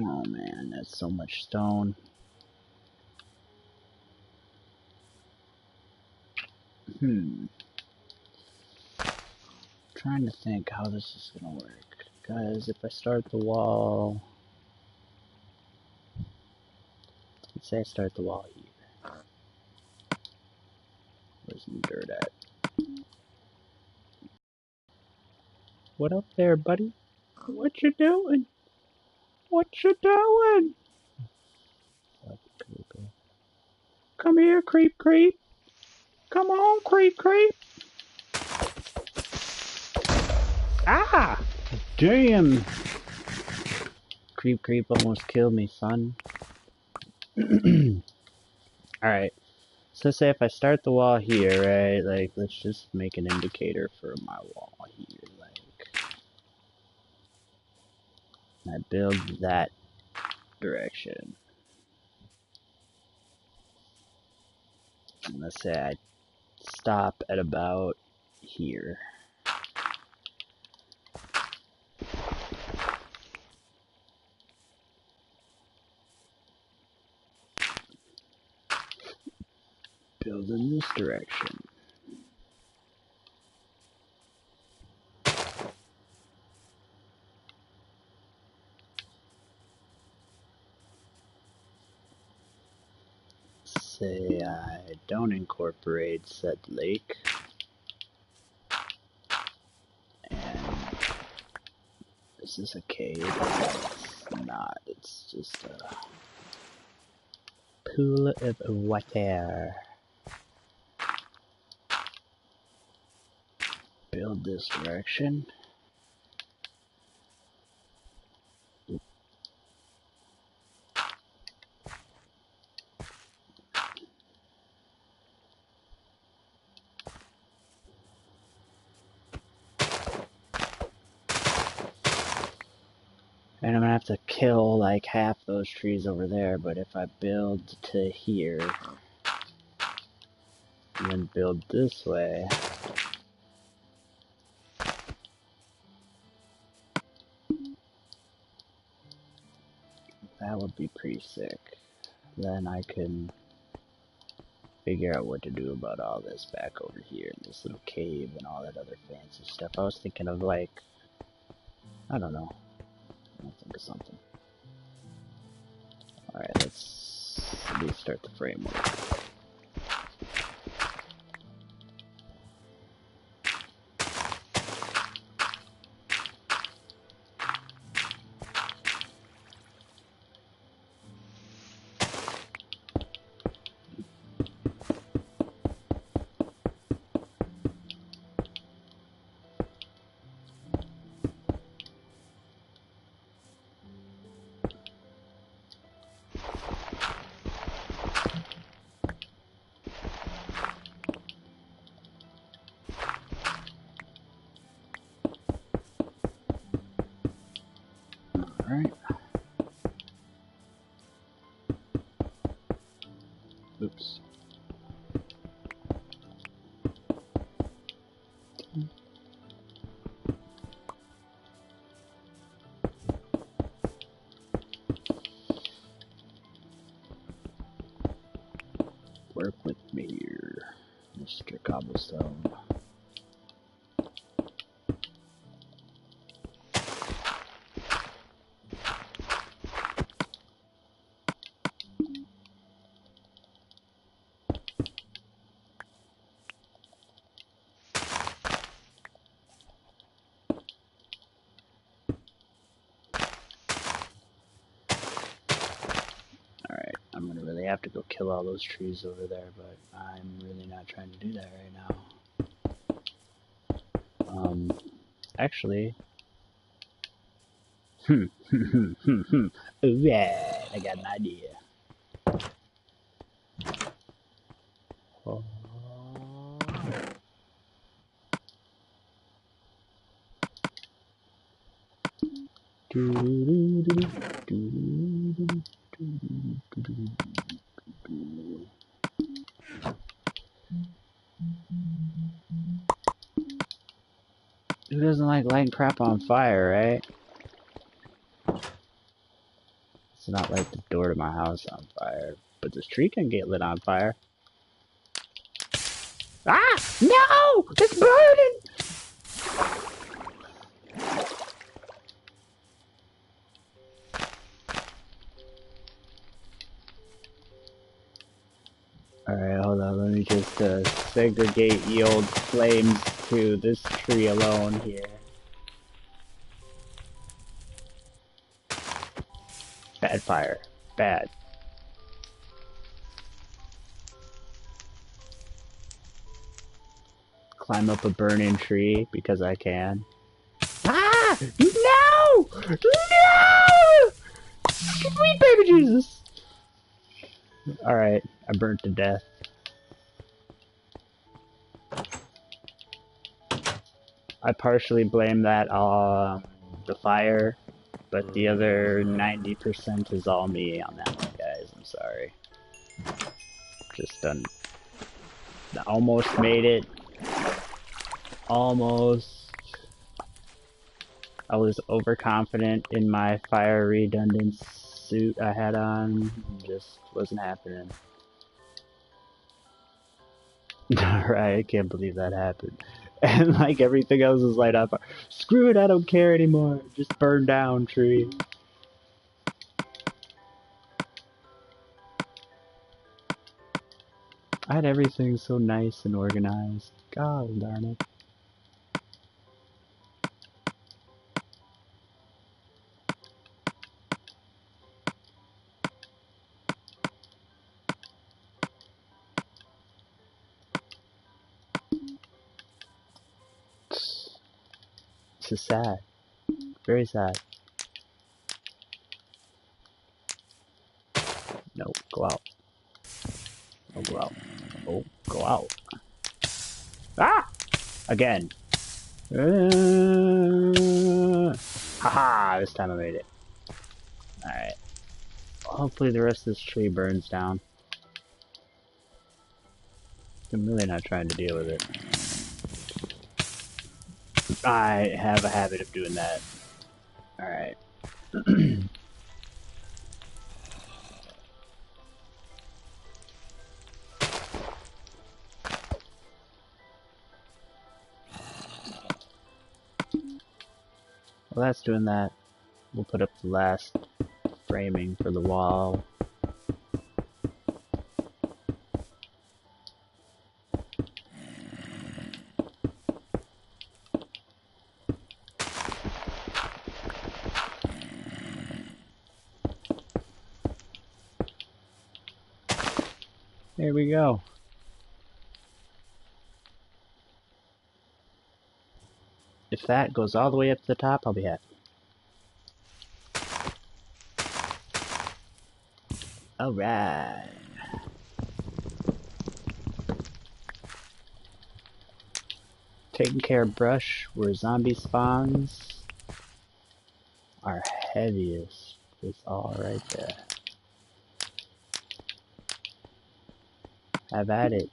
Oh man, that's so much stone. Trying to think how this is gonna work. Guys, if I start the wall... Let's say I start the wall here. Where's the dirt at? What up there, buddy? What you doing? What you doing? Come here, creep, creep. Come on, creep, creep. Ah! Damn! Creep, creep almost killed me, son. Alright. So say if I start the wall here, right? Like, let's just make an indicator for my wall here. Like, I build that direction. And let's say I stop at about here. Build in this direction. Say I don't incorporate said lake. And this is a cave. It's not, it's just a pool of water. Build this direction. And I'm gonna have to kill like half those trees over there, but if I build to here, and then build this way, that would be pretty sick. Then I can figure out what to do about all this back over here in this little cave and all that other fancy stuff. I was thinking of like, I don't know. I'll think of something. Alright, let's restart the framework. Alright. Oops. Work with me here, Mr. Cobblestone. have to go kill all those trees over there, but I'm really not trying to do that right now. Actually, yeah, I got an idea. Oh. Who doesn't like lighting crap on fire, right? It's not like the door to my house on fire, but this tree can get lit on fire. Ah! No! It's burning! Alright, hold on, let me just segregate the old flames to this tree alone here. Bad fire. Bad. Climb up a burning tree because I can. Ah! No! No! Sweet baby Jesus! Alright, I burnt to death. I partially blame that on the fire, but the other 90% is all me on that one, guys. I'm sorry. Just done. Almost made it. Almost. I was overconfident in my fire redundant suit I had on. Just wasn't happening. Alright, I can't believe that happened. And like everything else is light up. Screw it, I don't care anymore. Just burn down, tree. I had everything so nice and organized. God darn it. This is sad. Very sad. No, go out. Oh, go out. Oh, go out. Ah! Again. Haha, this time I made it. Alright. Hopefully the rest of this tree burns down. I'm really not trying to deal with it. I have a habit of doing that. Alright. Well, that's doing that. We'll put up the last framing for the wall. There we go. If that goes all the way up to the top, I'll be happy. Alright. Taking care of brush where zombie spawns are heaviest. It's all right there. Have at it.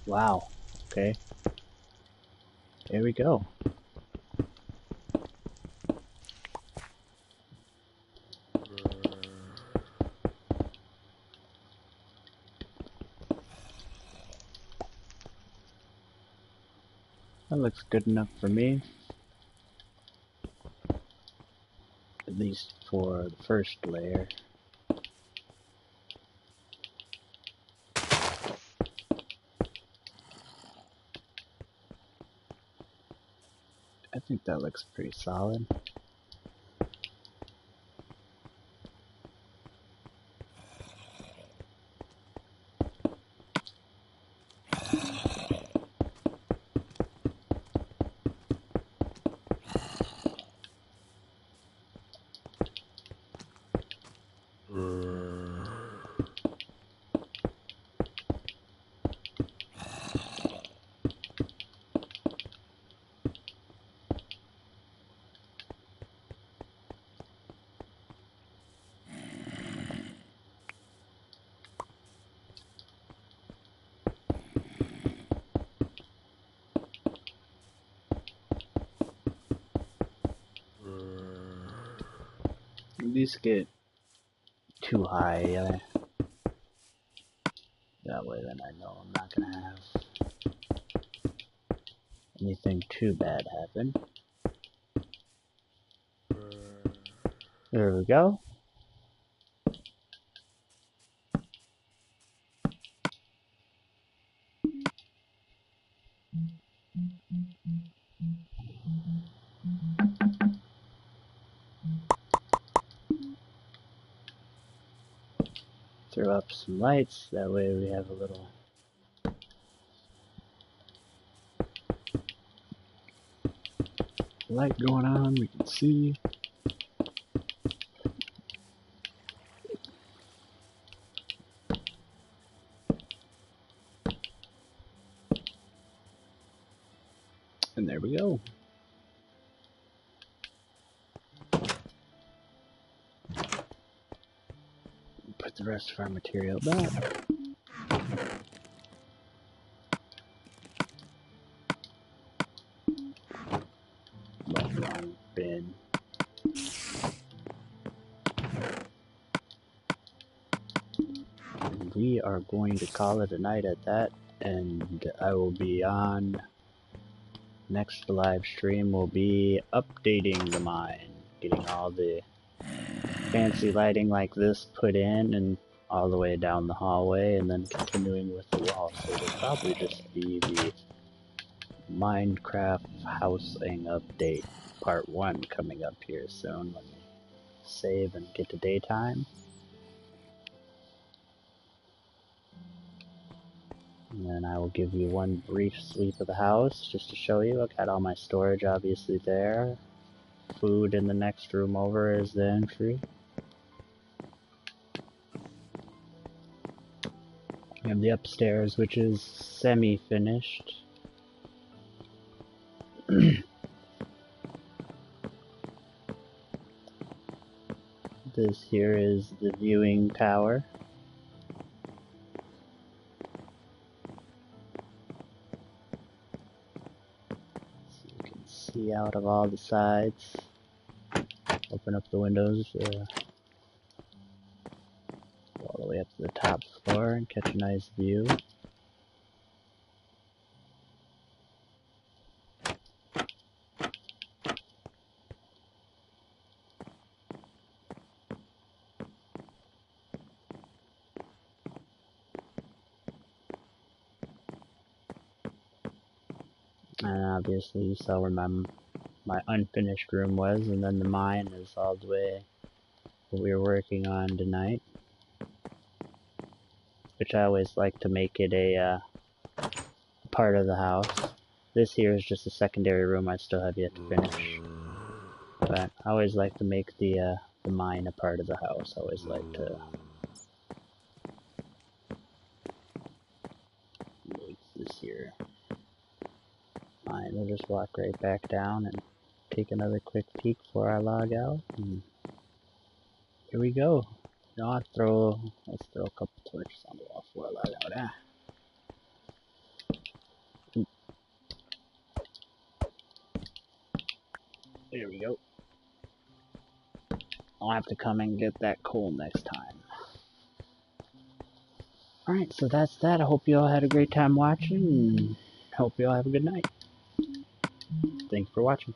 Wow. Okay. There we go. That looks good enough for me. At least for the first layer. I think that looks pretty solid. At least get too high. That way then I know I'm not gonna have anything too bad happen. There we go. Throw up some lights, that way we have a little light going on, we can see. And there we go. Put the rest of our material back. Wrong bin. And we are going to call it a night at that, and I will be on next live stream. Will be updating the mine, getting all the fancy lighting like this put in and all the way down the hallway, and then continuing with the wall. So it'll probably just be the Minecraft housing update part 1 coming up here soon when we save and get to daytime. And then I will give you one brief sweep of the house just to show you. I've got all my storage obviously there. Food in the next room over is the entry. We have the upstairs, which is semi-finished. This here is the viewing tower. So you can see out of all the sides. Open up the windows all the way up to the top floor and catch a nice view. And obviously you saw where my unfinished room was, and then the mine is all the way what we were working on tonight. Which I always like to make it a part of the house. This here is just a secondary room I still have yet to finish. But I always like to make the mine a part of the house. I always like to make this here mine. We'll just walk right back down and take another quick peek before I log out. And here we go. Now let's throw a couple torches on the wall before I log out. There we go. I'll have to come and get that coal next time. Alright, so that's that. I hope you all had a great time watching, and hope you all have a good night. Thanks for watching.